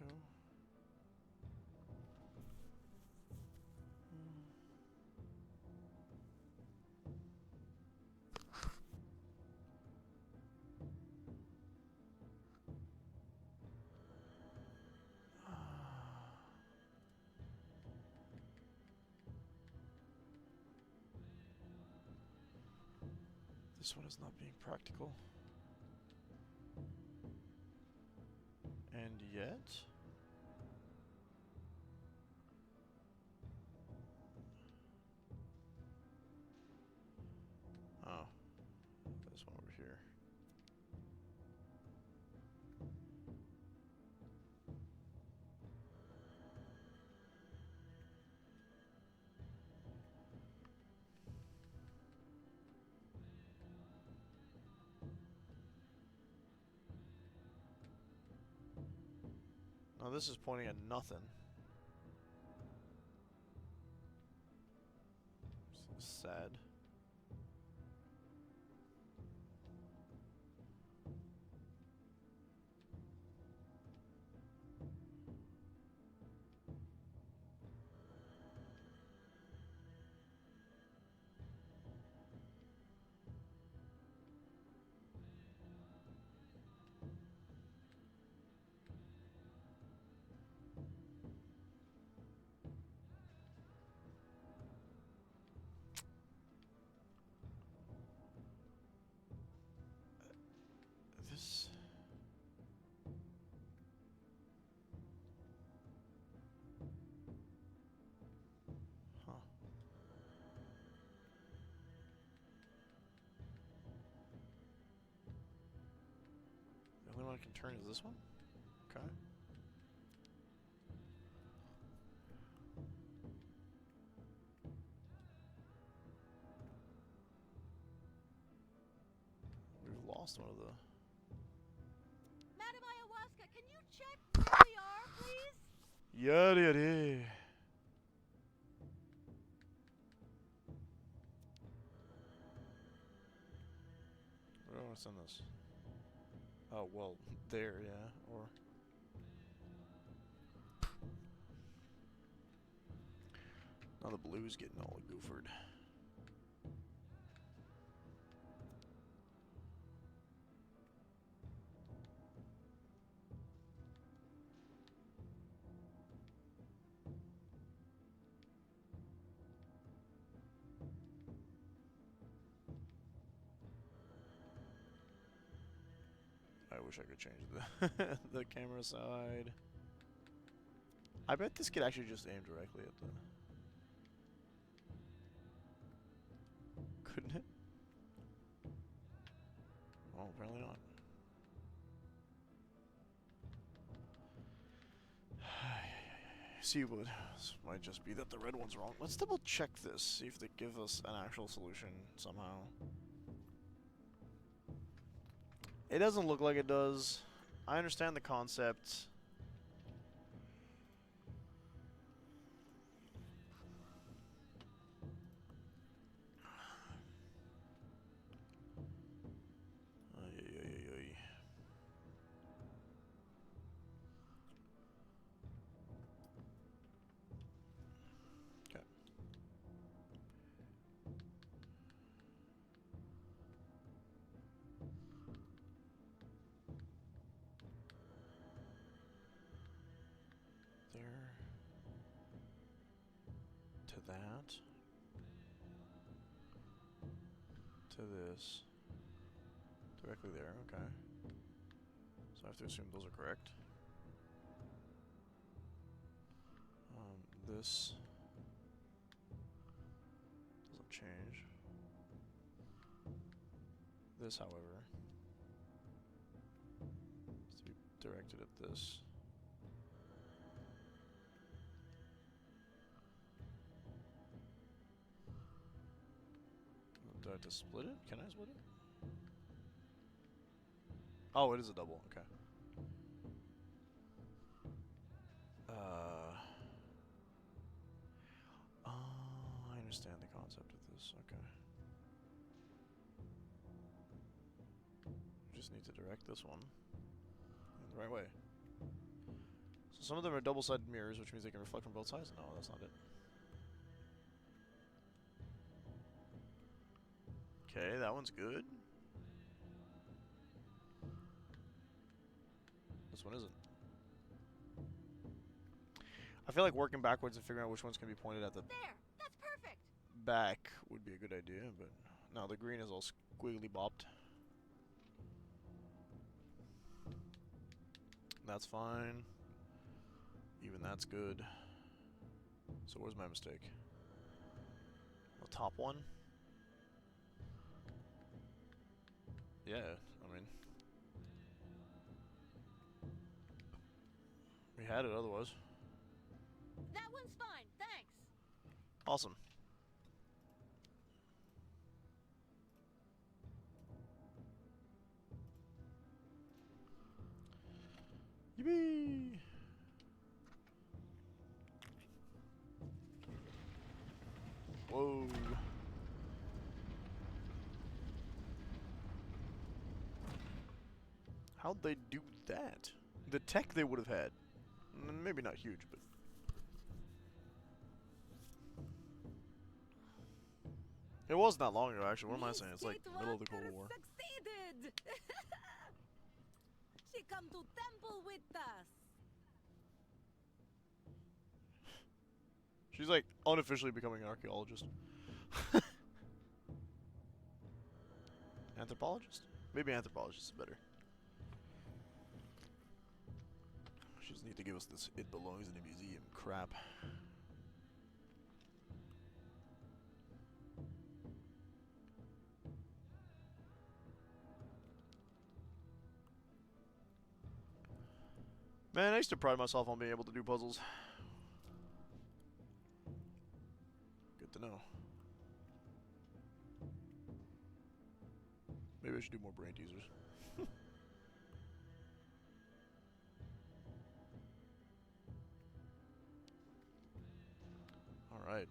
This one is not being practical. And yet... Oh. This one over here. Now this is pointing at nothing. This is sad. only one I can turn is this one? Okay. We've lost one of the... Madam Ayahuasca, can you check where we are, please? Yada yada. Where do I want to send this? Oh, well, there, yeah, or... Now the blue's getting all goofered. I wish I could change the the camera side. I bet this could actually just aim directly at the... Couldn't it? Oh, apparently not. See, what might just be that the red one's wrong. Let's double check this, see if they give us an actual solution somehow. It doesn't look like it does. I understand the concept. Ay, ay, ay, ay. Okay. There. To that. To this. Directly there, okay. So I have to assume those are correct. This doesn't change. This, however, has to be directed at this. Do I have to split it? Can I split it? Oh, it is a double. Okay. Oh, I understand the concept of this. Okay. Just need to direct this one in the right way. So some of them are double-sided mirrors, which means they can reflect from both sides. No, that's not it. Okay, that one's good. This one isn't. I feel like working backwards and figuring out which ones can be pointed at the There, that's perfect. back would be a good idea, but no, the green is all squiggly bopped. That's fine. Even that's good. So where's my mistake? The top one? Yeah, I mean... We had it otherwise. That one's fine, thanks. Awesome. Yippee! Whoa. How'd they do that? The tech they would have had. Maybe not huge, but... It wasn't that long ago, actually. What am I saying? It's like middle of the Cold War. Succeeded. She come to temple with us. She's like unofficially becoming an archaeologist. Anthropologist? Maybe anthropologist is better. She just need to give us this "it belongs in a museum" crap. Man, I used to pride myself on being able to do puzzles. Good to know. Maybe I should do more brain teasers. Alright.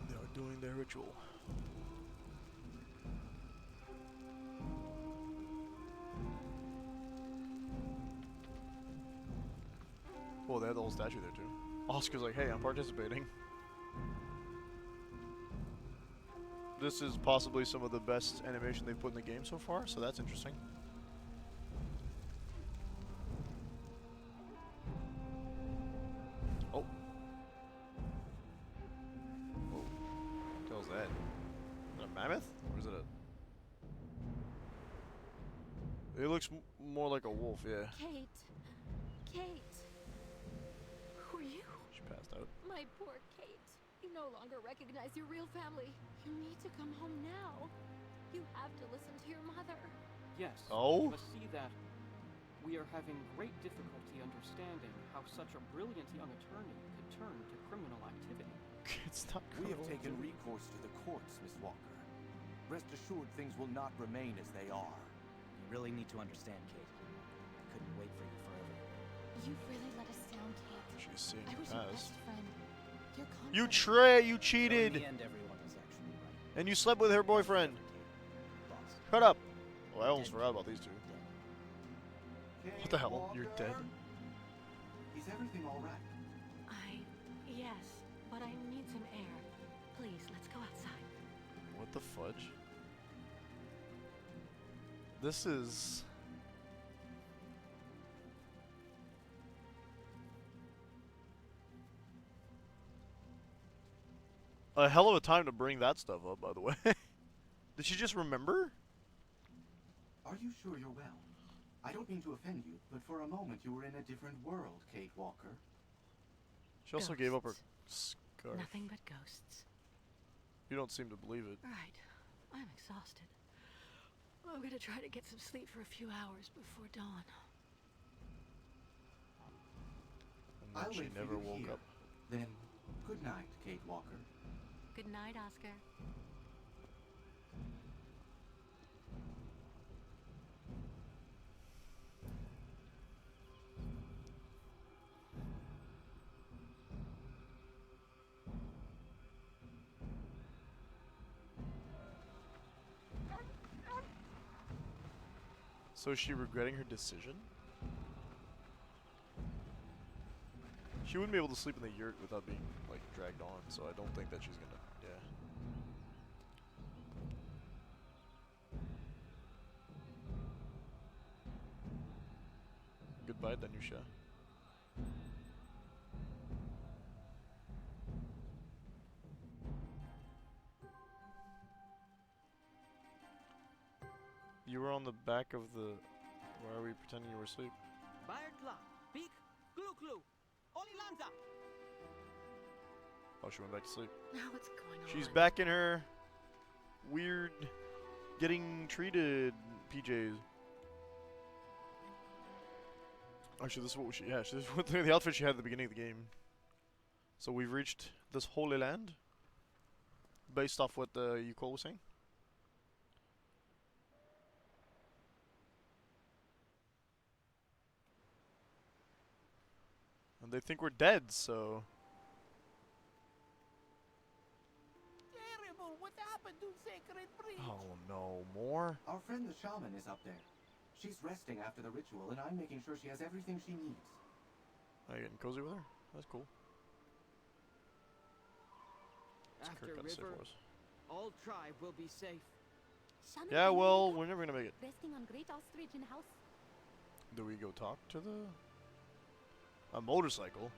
They are doing their ritual. Oh, they had the whole statue there too. Oscar's like, hey, I'm participating. This is possibly some of the best animation they've put in the game so far, so that's interesting. Oh. Whoa. What the hell's that? Is that a mammoth? Or is it a... It looks more like a wolf, yeah. Kate. Kate. Who are you? She passed out. My poor Kate. You no longer recognize your real family. You need to come home now. You have to listen to your mother. Yes. Oh? You must see that we are having great difficulty understanding how such a brilliant young attorney could turn to criminal activity. It's not We have criminal taken activity. recourse to the courts, Miss Walker. Rest assured things will not remain as they are. You really need to understand, Kate. I couldn't wait for you forever. You've really let us down, Kate. She's seeing I the was your past. best friend. Your You confidant. you So in cheated! the end, everyone was actually right. And you slept with her boyfriend. Lost. Shut up! Well, I almost forgot about these two. What the hell? You're dead? Is everything all right? Yes, but I need some air. Please, let's go outside. What the fudge? This is... a hell of a time to bring that stuff up, by the way. Did she just remember? Are you sure you're well? I don't mean to offend you, but for a moment you were in a different world, Kate Walker. She also gave up her Ghosts. scarf. Nothing but ghosts. You don't seem to believe it. Right. I'm exhausted. I'm gonna try to get some sleep for a few hours before dawn. And then I'll she wait for never you woke here. up. Then, good night, Kate Walker. Good night, Oscar. So is she regretting her decision? She wouldn't be able to sleep in the yurt without being, like, dragged on, so I don't think that she's gonna, yeah. Goodbye, Danusha. You were on the back of the... Why are we pretending you were asleep? Bayertla, Peak, Clue Clue, Olilanza. Oh, she went back to sleep. Now what's going on? She's back in her weird getting treated PJs. Actually, this is what she... Yeah, this is what the outfit she had at the beginning of the game. So we've reached this Holy Land. Based off what Yukol was saying. And they think we're dead, so... Terrible, what happened to Sacred Bridge? Oh no, more? Our friend the shaman is up there. She's resting after the ritual, and I'm making sure she has everything she needs. Are you getting cozy with her? That's cool. What's After Kirk got to say river, for us? all tribe will be safe. Yeah, well, we're never gonna make it. Resting on Great Ostrichen House. Do we go talk to a motorcycle?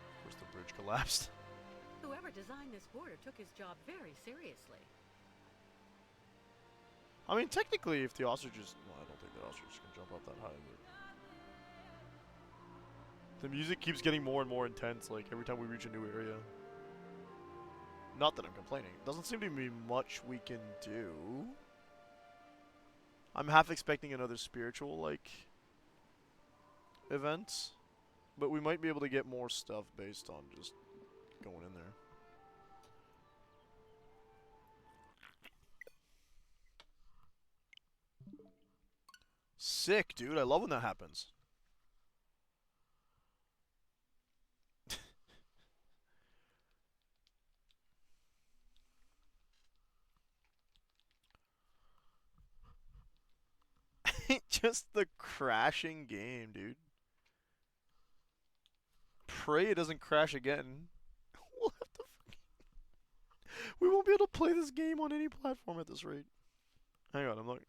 Of course, the bridge collapsed. Whoever designed this border took his job very seriously. I mean, technically, if the ostriches... Well, I don't think the ostriches can jump up that high, but... The music keeps getting more and more intense, like, every time we reach a new area. Not that I'm complaining. Doesn't seem to be much we can do. I'm half expecting another spiritual, like, event. But we might be able to get more stuff based on just going in there. Sick, dude. I love when that happens. Just the crashing game, dude. Pray it doesn't crash again. We'll have to we won't be able to play this game on any platform at this rate. Hang on, we're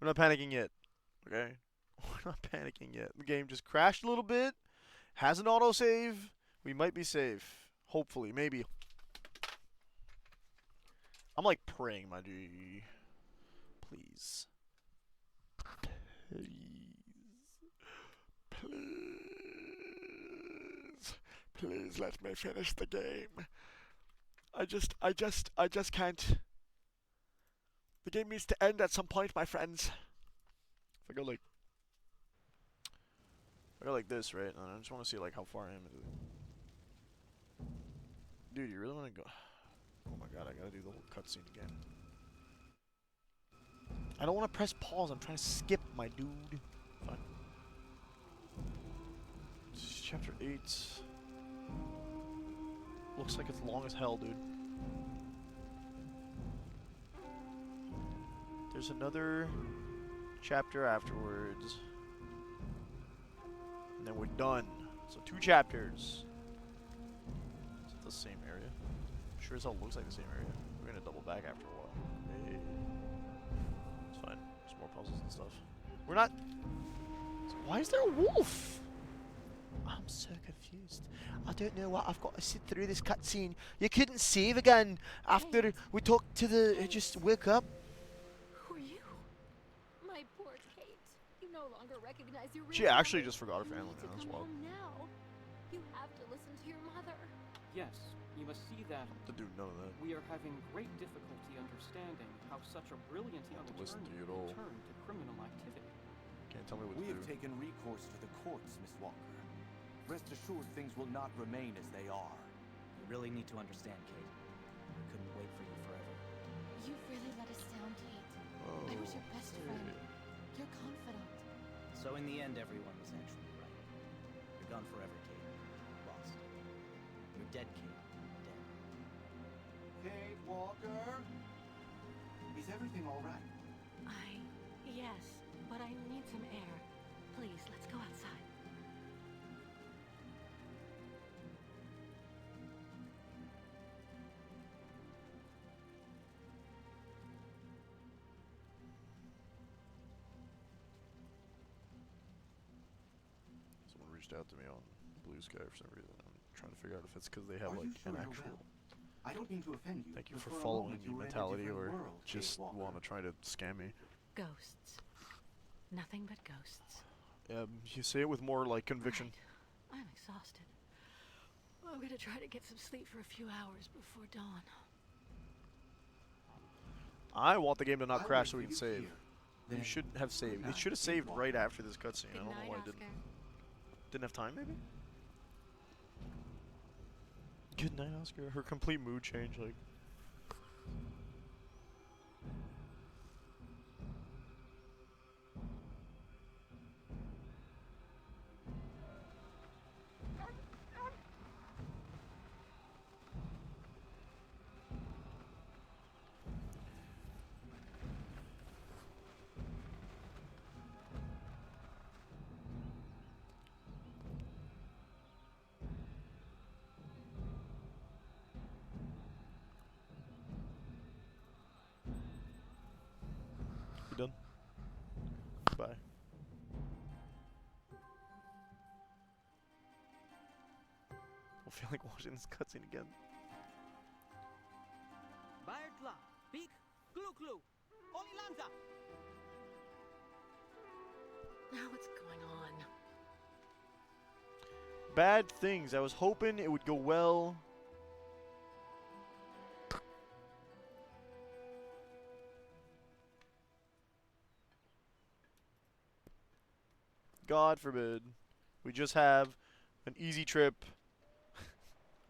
not panicking yet. Okay? We're not panicking yet. The game just crashed a little bit. Has an autosave. We might be safe. Hopefully, maybe. I'm like praying, my dude. Please. Please let me finish the game. I just can't. The game needs to end at some point, my friends. If I go like this, right? And I just want to see like how far I am into it. Dude, you really want to go? Oh my god, I gotta do the whole cutscene again. I don't want to press pause. I'm trying to skip, my dude. Fine. This is chapter 8. Looks like it's long as hell, dude. There's another chapter afterwards. And then we're done. So 2 chapters. Is it the same area? Sure as hell looks like the same area. We're gonna double back after a while. Hey. It's fine. There's more puzzles and stuff. We're not... So why is there a wolf? I'm so confused. I don't know what I've got to sit through this cutscene. You couldn't save again after we talked to the... just woke up. Who are you? My poor Kate. You no longer recognize your real She actually family. just forgot her You family need to now. That's come wild. home now. You have to listen to your mother. Yes, you must see that To do none of that. we are having great difficulty understanding how such a brilliant young Listen to attorney you at can all. turn to criminal activity. Can't tell me what We to have do. taken recourse to the courts, Miss Walker. Rest assured things will not remain as they are. You really need to understand, Kate. We couldn't wait for you forever. You've really let us down, Kate. I was your best friend. Your confidant. So in the end, everyone was actually right. You're gone forever, Kate. Lost. You're dead, Kate. Dead. Kate Walker? Is everything all right? Yes, but I need some air. Please, let's go outside. Someone reached out to me on Blue Sky for some reason. I'm trying to figure out if it's because they have Are like you sure an you're actual... well? I don't mean to offend you. Thank you but for a following moment me you were in a mentality, different or world, just Kate Walker. want to try to scam me. Ghosts. Nothing but ghosts. You say it with more like conviction. Right. I'm exhausted. I'm gonna try to get some sleep for a few hours before dawn. I want the game to not I'll crash wait so we for can you save. here. You Then should have saved. good It night, should have Kate saved Walker. right after this cutscene. Good I don't night, know why it Oscar. didn't have time, maybe? Good night, Oscar. Her complete mood change, like... I feel like watching this cutscene again. Baertla, Peak, Clue Clue, Olilanza. Now what's going on? Bad things. I was hoping it would go well. God forbid. We just have an easy trip.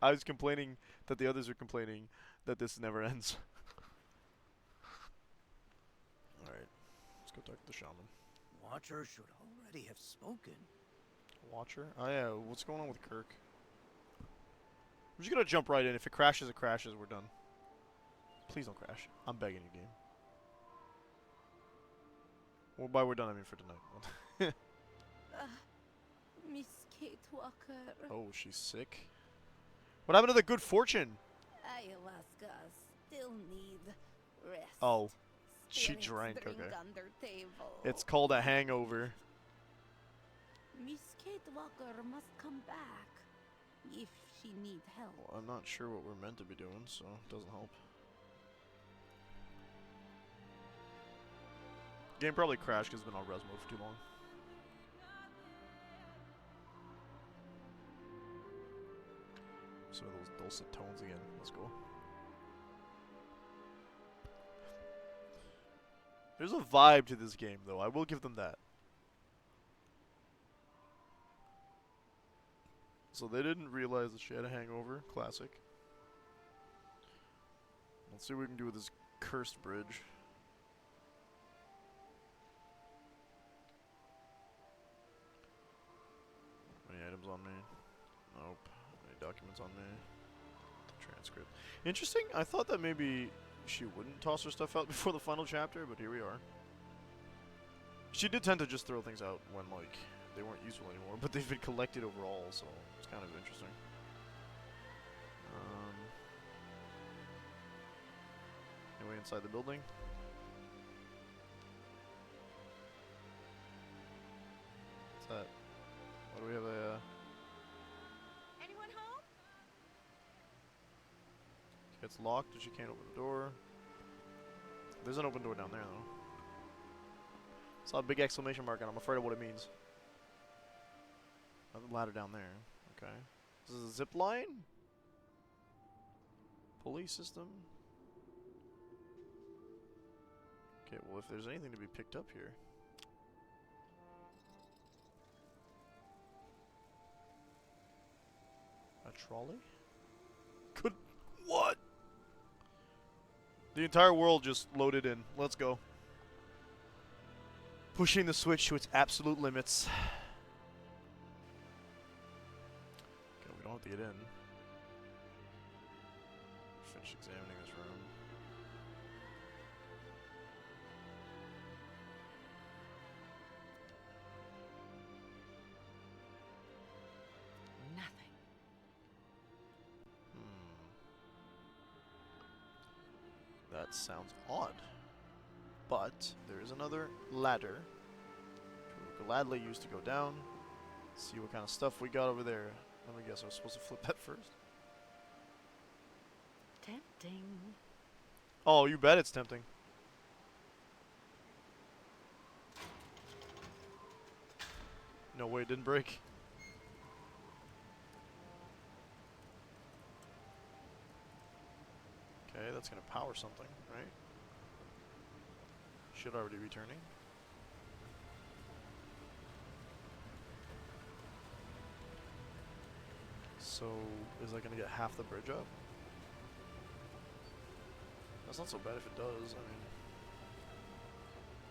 I was complaining that the others are complaining that this never ends. Alright. Let's go talk to the shaman. Watcher should already have spoken. Watcher? Oh yeah, what's going on with Kirk? We're just gonna jump right in. If it crashes, it crashes. We're done. Please don't crash. I'm begging you, game. Well, by we're done, I mean for tonight. Miss Kate Walker. Oh, she's sick? What happened to the good fortune? Ayahuasca still need rest. Oh, she Spirits drank, drink okay. under table. It's called a hangover. Miss Kate Walker must come back if she need help. Well, I'm not sure what we're meant to be doing, so it doesn't help. Game probably crashed because it's been on res mode for too long. Some of those dulcet tones again. Let's go. There's a vibe to this game, though. I will give them that. So they didn't realize that she had a hangover. Classic. Let's see what we can do with this cursed bridge. Any items on me? Nope. Any documents on me? Transcript. Interesting. I thought that maybe she wouldn't toss her stuff out before the final chapter, but here we are. She did tend to just throw things out when, like, they weren't useful anymore, but they've been collected overall, so it's kind of interesting. Anyway, inside the building. What's that? What do we have a... Anyone home? It's locked and she can't open the door. There's an open door down there, though. Saw a big exclamation mark and I'm afraid of what it means. Another ladder down there. Okay. This is a zip line? Pulley system? Okay, well if there's anything to be picked up here. A trolley? Could... What? The entire world just loaded in. Let's go. Pushing the switch to its absolute limits. Okay, we don't have to get in. Finish examining this room. Nothing. That sounds odd. But there is another ladder which we'll gladly use to go down. See what kind of stuff we got over there. Let me guess, I was supposed to flip that first. Tempting. Oh, you bet it's tempting. No way, it didn't break. Okay, that's gonna power something, right? Should already be turning. So, is that gonna get half the bridge up? That's not so bad if it does, I mean...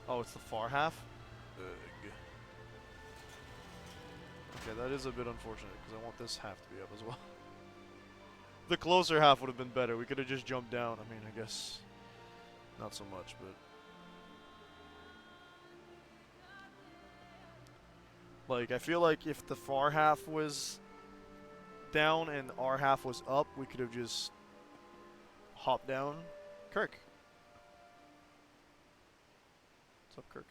Oh, it's the far half? Ugh. Okay, that is a bit unfortunate, because I want this half to be up as well. The closer half would have been better. We could have just jumped down. I mean, I guess not so much, but... Like, I feel like if the far half was down and our half was up, we could have just hopped down. Kirk. What's up, Kirk?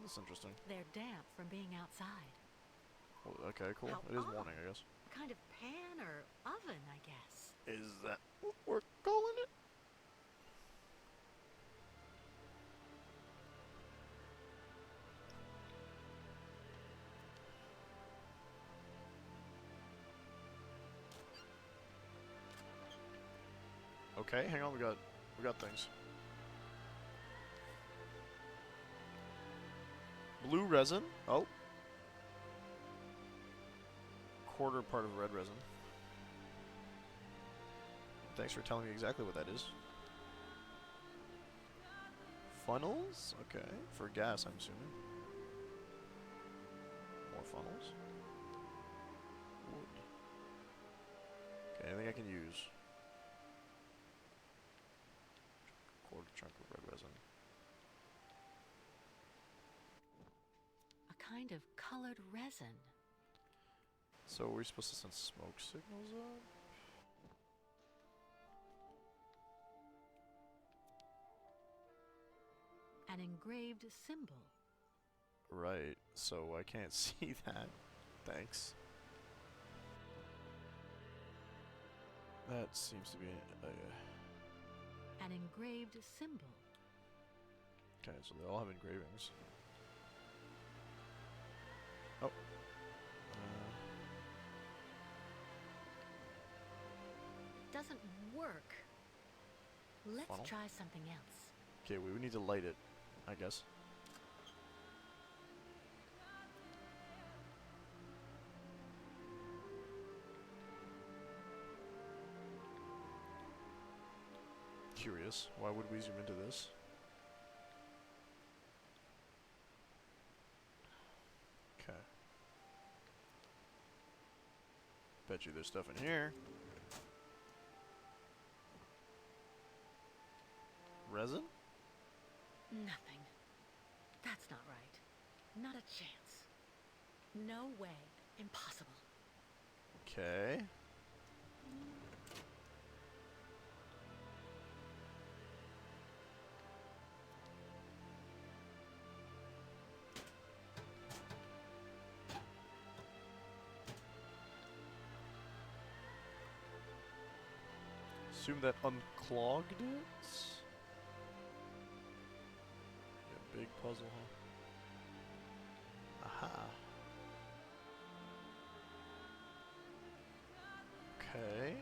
That's interesting. They're damp from being outside. Well, okay, cool. How It is odd. morning, I guess. A kind of pan or oven, I guess. Is that what we're calling it? Okay, hang on, we got things. Blue resin. Oh. Quarter part of red resin. Thanks for telling me exactly what that is. Funnels? Okay. For gas, I'm assuming. More funnels. Wood. Okay, anything I can use. Quarter chunk of red resin. A kind of colored resin. So are we supposed to send smoke signals up? An engraved symbol. Right, so I can't see that. Thanks. That seems to be An engraved symbol. okay, so they all have engravings. Oh. Doesn't work. Let's Funnel? try something else. Okay, we would need to light it, I guess. Curious. Why would we zoom into this? Okay. Bet you there's stuff in here. Resin? Nothing. That's not right. Not a chance. No way. Impossible. Okay. Assume that unclogged it? Yeah, big puzzle, huh? Aha. Okay.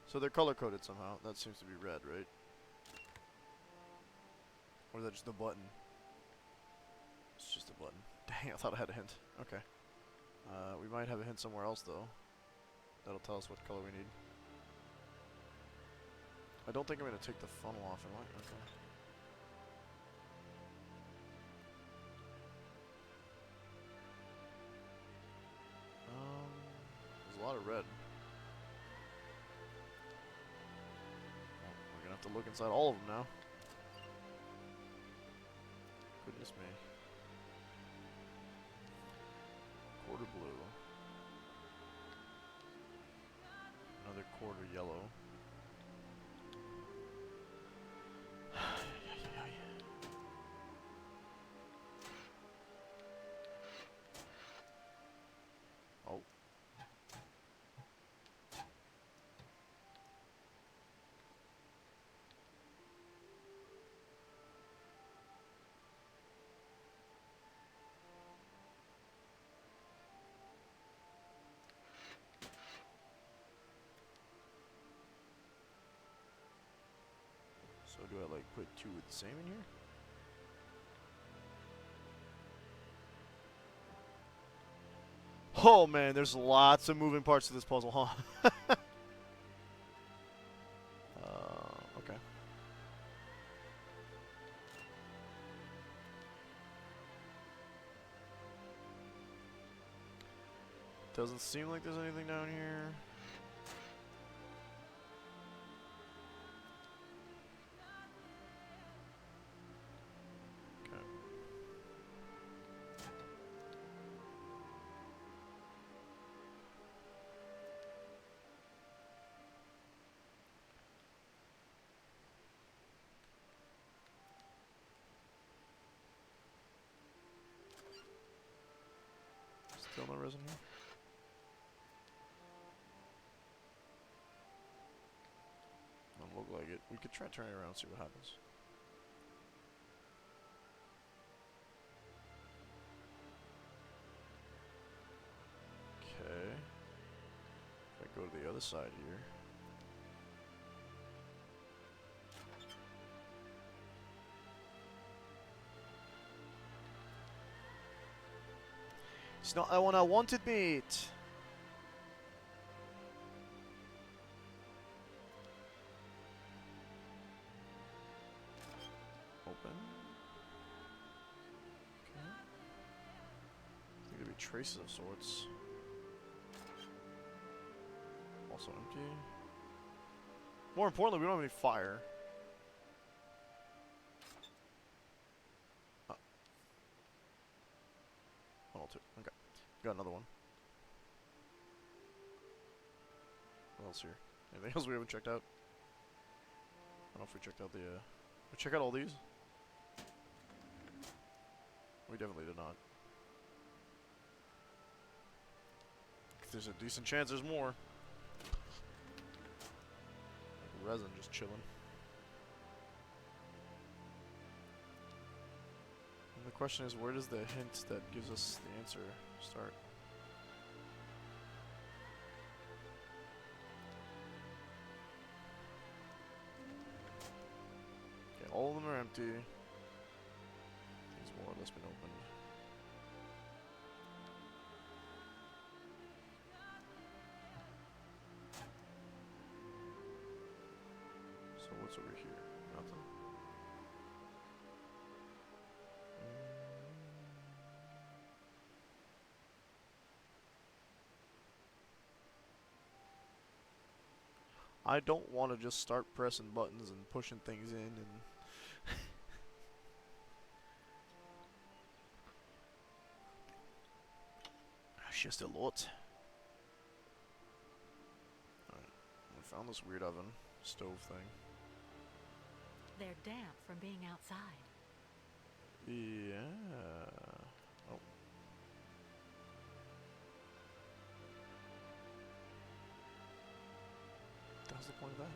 So they're color-coded somehow. That seems to be red, right? Or is that just a button? It's just a button. Dang, I thought I had a hint. Okay. We might have a hint somewhere else, though. That'll tell us what color we need. I don't think I'm going to take the funnel off, am I? Okay. There's a lot of red. Well, we're going to have to look inside all of them now. Goodness me. Quarter blue. Another quarter yellow. Oh. So do I like put two with the same in here? Oh man, there's lots of moving parts to this puzzle, huh? Okay. Doesn't seem like there's anything down here. Still no resin here. Doesn't look like it. We could try turning around and see what happens. Okay. If I go to the other side here. It's not the one I wanted, mate. Open. Okay. I think there'd be traces of sorts. Also empty. More importantly, we don't have any fire. 102. Okay. Got another one. What else here? Anything else we haven't checked out? I don't know if we checked out the, we check out all these? We definitely did not. There's a decent chance there's more. Like resin just chilling. And the question is, where does the hint that gives us the answer start? Okay, all of them are empty. These more or less been opened. So what's over here? Nothing. I don't want to just start pressing buttons and pushing things in and it's just a lot. Alright, we found this weird oven stove thing. They're damp from being outside. Yeah. Oh. What's the point of that?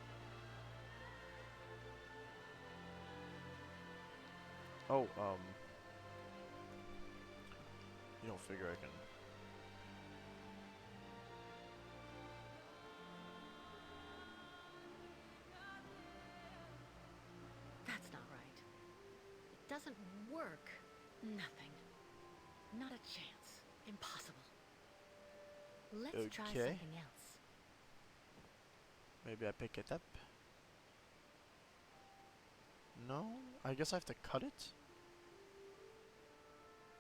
Oh, you don't figure I can... That's not right. It doesn't work. Nothing. Not a chance. Impossible. Let's try Okay. something else. Maybe I pick it up. No? I guess I have to cut it?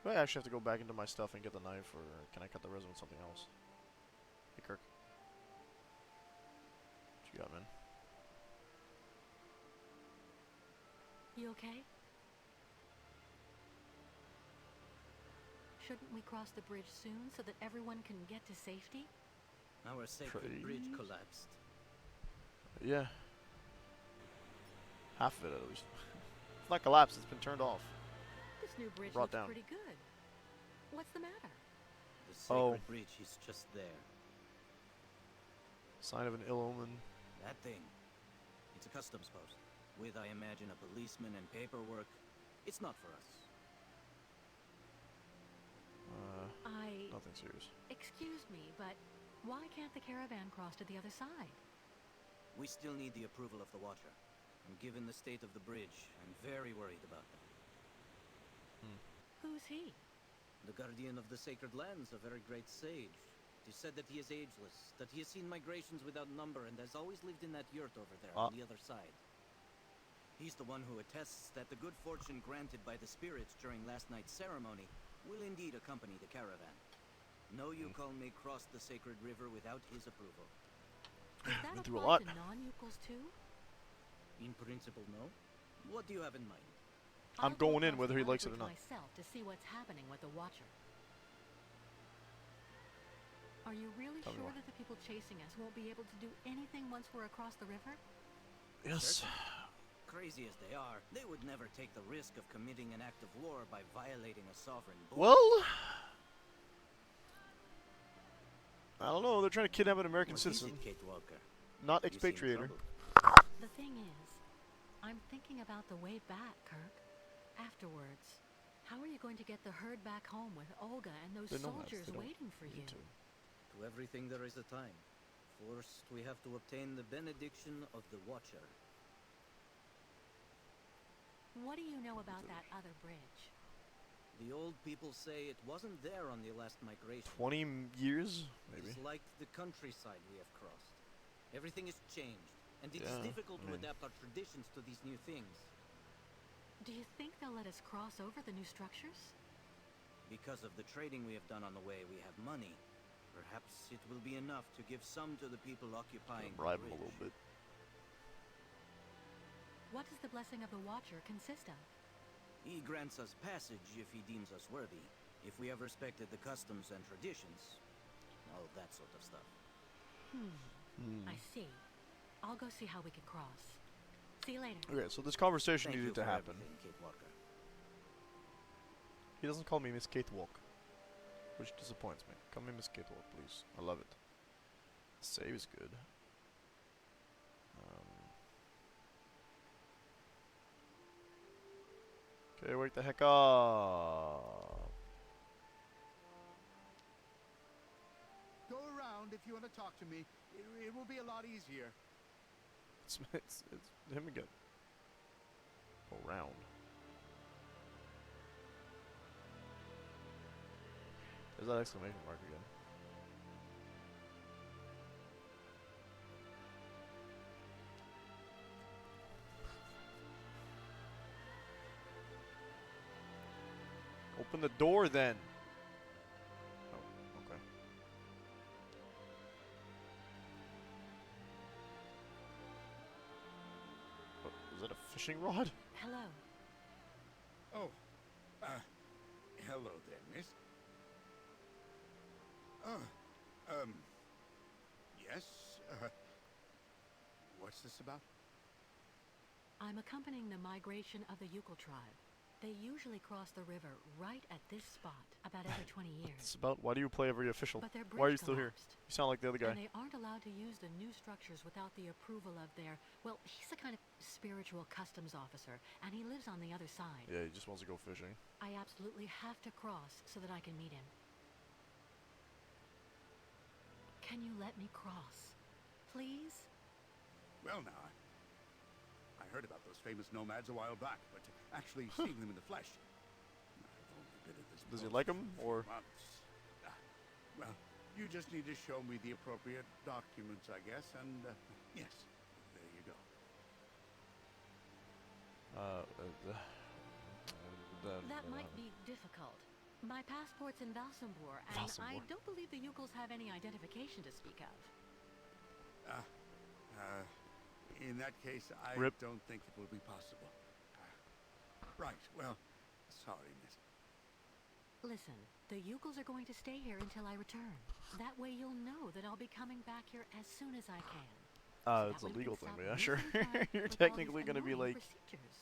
Do I actually have to go back into my stuff and get the knife, or can I cut the resin with something else? Hey, Kirk. What you got, man? You okay? Shouldn't we cross the bridge soon so that everyone can get to safety? Our sacred bridge collapsed. Yeah. Half of it, at least. It's not collapsed, it's been turned off. This new bridge Brought looks down. pretty good. What's the matter? The sacred bridge is just there. Sign of an ill omen. That thing. It's a customs post. With, I imagine, a policeman and paperwork. It's not for us. Nothing serious. Excuse me, but why can't the caravan cross to the other side? We still need the approval of the Watcher. And given the state of the bridge, I'm very worried about them. Who's he? The guardian of the sacred lands, a very great sage. It is said that he is ageless, that he has seen migrations without number, and has always lived in that yurt over there on the other side. He's the one who attests that the good fortune granted by the spirits during last night's ceremony will indeed accompany the caravan. No Yukon may cross the sacred river without his approval. Does that Been through a apply lot. to non-Yukos too? In principle, no. What do you have in mind? I'm I'll go going in across whether the he other likes it or bridge not. myself to see what's happening with the Watcher. Are you really Tell me sure more. that the people chasing us won't be able to do anything once we're across the river? Yes. Crazy as they are, they would never take the risk of committing an act of war by violating a sovereign bull. Well, I don't know. They're trying to kidnap an American What citizen, is it, Kate Walker? not You seem expatriator. troubled. The thing is, I'm thinking about the way back, Kirk. Afterwards, how are you going to get the herd back home with Olga and those They're nomads. soldiers They don't waiting for you? need to. To everything there is a time. First, we have to obtain the benediction of the Watcher. What do you know about that other bridge? The old people say it wasn't there on the last migration. 20 years, maybe. It's like the countryside we have crossed. Everything is changed, and it is Yeah, difficult I mean- to adapt our traditions to these new things. Do you think they'll let us cross over the new structures? Because of the trading we have done on the way, we have money. Perhaps it will be enough to give some to the people occupying the Bribe him a bridge. little bit. What does the blessing of the Watcher consist of? He grants us passage if he deems us worthy, if we have respected the customs and traditions, all that sort of stuff. I see. I'll go see how we can cross. See you later. Okay, so this conversation Thank you needed to for happen. everything, Kate Walker. He doesn't call me Miss Kate Walk, which disappoints me. Call me Miss Kate Walk, please. I love it. Save is good. Okay, wake the heck up. Go around if you want to talk to me. It will be a lot easier. It's him again. Go round. There's that exclamation mark again. Open the door then. Oh, okay. What, is that a fishing rod? Hello. Oh, hello there, miss. Yes, what's this about? I'm accompanying the migration of the Yukon tribe. They usually cross the river right at this spot about every 20 years. It's about why do you play every official? But their bridge Why are you still here? collapsed. You sound like the other guy. And they aren't allowed to use the new structures without the approval of their, well, he's a kind of spiritual customs officer, and he lives on the other side. Yeah, he just wants to go fishing. I absolutely have to cross so that I can meet him. Can you let me cross? Please? Well, now, I heard about those famous nomads a while back, but actually seeing them in the flesh, I've only been at this Does he post like for 'em, a few or- months. Well, you just need to show me the appropriate documents, I guess, and yes, there you go. That might be difficult. My passport's in Valsambor, and I Valsambor. don't believe the Yukons have any identification to speak of. In that case, I Rip. don't think it will be possible. Right, well, sorry, miss. Listen, the Yukons are going to stay here until I return. That way you'll know that I'll be coming back here as soon as I can. It's That a way we legal can thing, stop but yeah, sure. wasting time You're with all technically these gonna be annoying like procedures.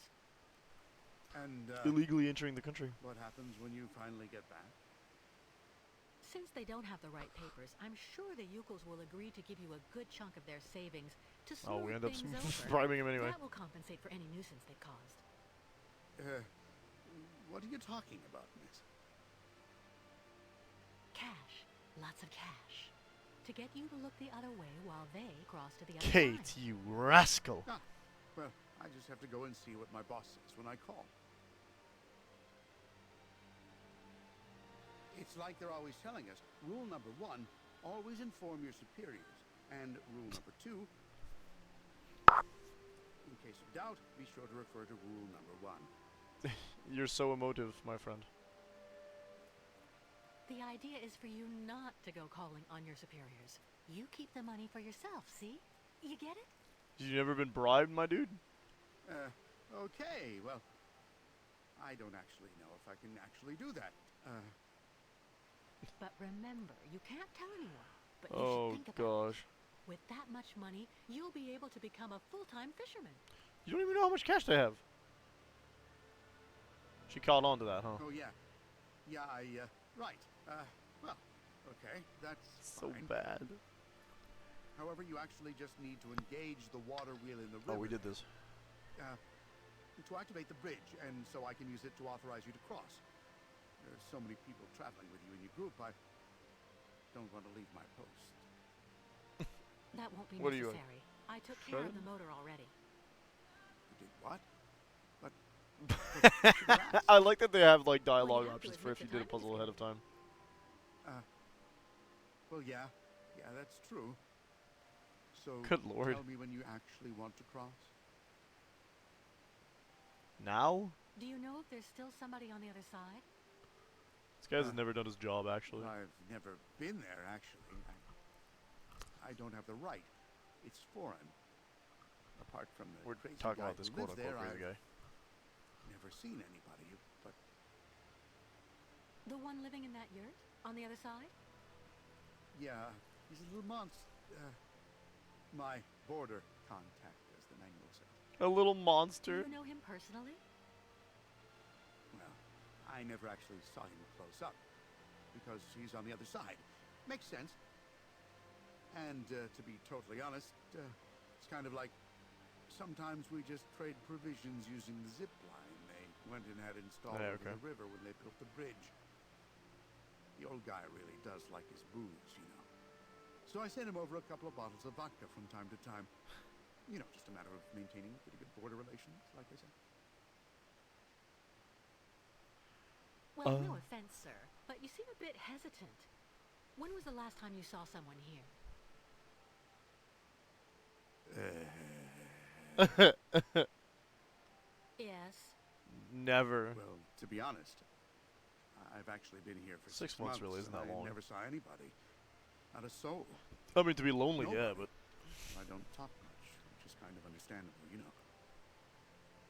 And illegally entering the country. what happens when you finally get back? Since they don't have the right papers, I'm sure the Yukons will agree to give you a good chunk of their savings to smooth Oh, we end up things over. bribing him anyway. That will compensate for any nuisance they caused. What are you talking about, miss? Cash. Lots of cash. To get you to look the other way while they cross to the other Kate, side. you rascal. Ah, well, I just have to go and see what my boss says when I call. It's like they're always telling us, rule number 1, always inform your superiors. And rule number 2, in case of doubt, be sure to refer to rule number 1. You're so emotive, my friend. The idea is for you not to go calling on your superiors. You keep the money for yourself, see? You get it? You never been bribed, my dude? Okay, well, I don't actually know if I can actually do that. But remember, you can't tell anyone. But you Oh should think about gosh. it. With that much money, you'll be able to become a full-time fisherman. You don't even know how much cash they have. She caught on to that, huh? Oh, yeah. Yeah, right. Well, Okay, that's So fine. bad. However, you actually just need to engage the water wheel in the river. Oh, we did this. To activate the bridge, and so I can use it to authorize you to cross. There are so many people traveling with you in your group, I don't want to leave my post. That won't be What are you necessary. I took care of the motor already. You did what? But I like that they have like dialogue you have to options for admit if you the did a timing is puzzle ahead of good. time. well, yeah, that's true. So, Good lord. tell me when you actually want to cross. Now? Do you know if there's still somebody on the other side? This guy has never done his job, actually. I've never been there, actually. I don't have the right. It's foreign. Apart from the We're crazy talking guy about this who lives quote-unquote there, crazy guy. I've never seen anybody, but The one living in that yurt? On the other side? yeah, he's a little monster. My border contact, as the manual says. A little Do monster. you know him personally? Well, I never actually saw him close up, because he's on the other side. Makes sense. And to be totally honest, it's kind of like sometimes we just trade provisions using the zip line they went and had installed over the river when they built the bridge. The old guy really does like his booze, you know. So I sent him over a couple of bottles of vodka from time to time. You know, just a matter of maintaining pretty good border relations, like I said. Well, no offense, sir, but you seem a bit hesitant. When was the last time you saw someone here? Yes. Never. Well, to be honest, I've actually been here for 6 6 months months. really isn't that and long. I never saw anybody. Not a soul. I mean, to be lonely, Nobody. yeah, but... I don't talk much, which is kind of understandable, you know.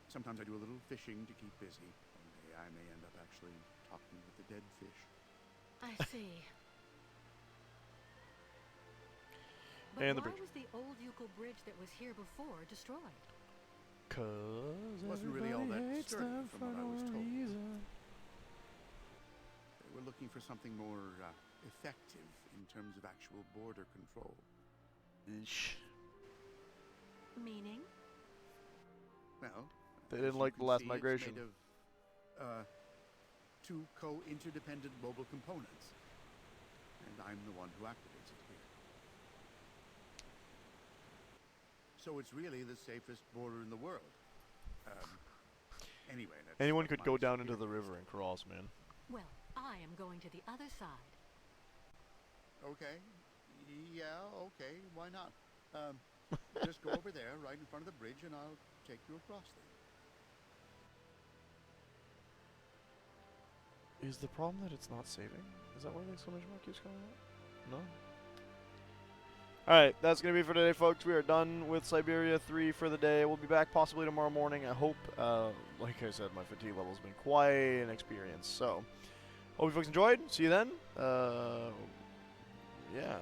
Sometimes I do a little fishing to keep busy. One day I may end up actually talking with the dead fish. I see. But And the why bridge. was the old Yukel bridge that was here before destroyed? Cause It wasn't really all that everybody hates sturdy them from for what I no was told. reason. They were looking for something more effective in terms of actual border control. Eesh. Meaning? Well, They as didn't you like the can last see, migration. It's made of two co-interdependent mobile components, and I'm the one who activates it here. So it's really the safest border in the world. Anyway, that's Anyone what could my go down into the superiors river and cross, man. Well, I am going to the other side. Okay. Yeah, okay. Why not? Just go over there, right in front of the bridge, and I'll take you across there. Is the problem that it's not saving? Is that why the exclamation mark keeps coming up? No? Alright, that's going to be for today, folks. We are done with Syberia 3 for the day. We'll be back possibly tomorrow morning, I hope. Like I said, my fatigue level's been quite an experience. So, hope you folks enjoyed. See you then. Yeah.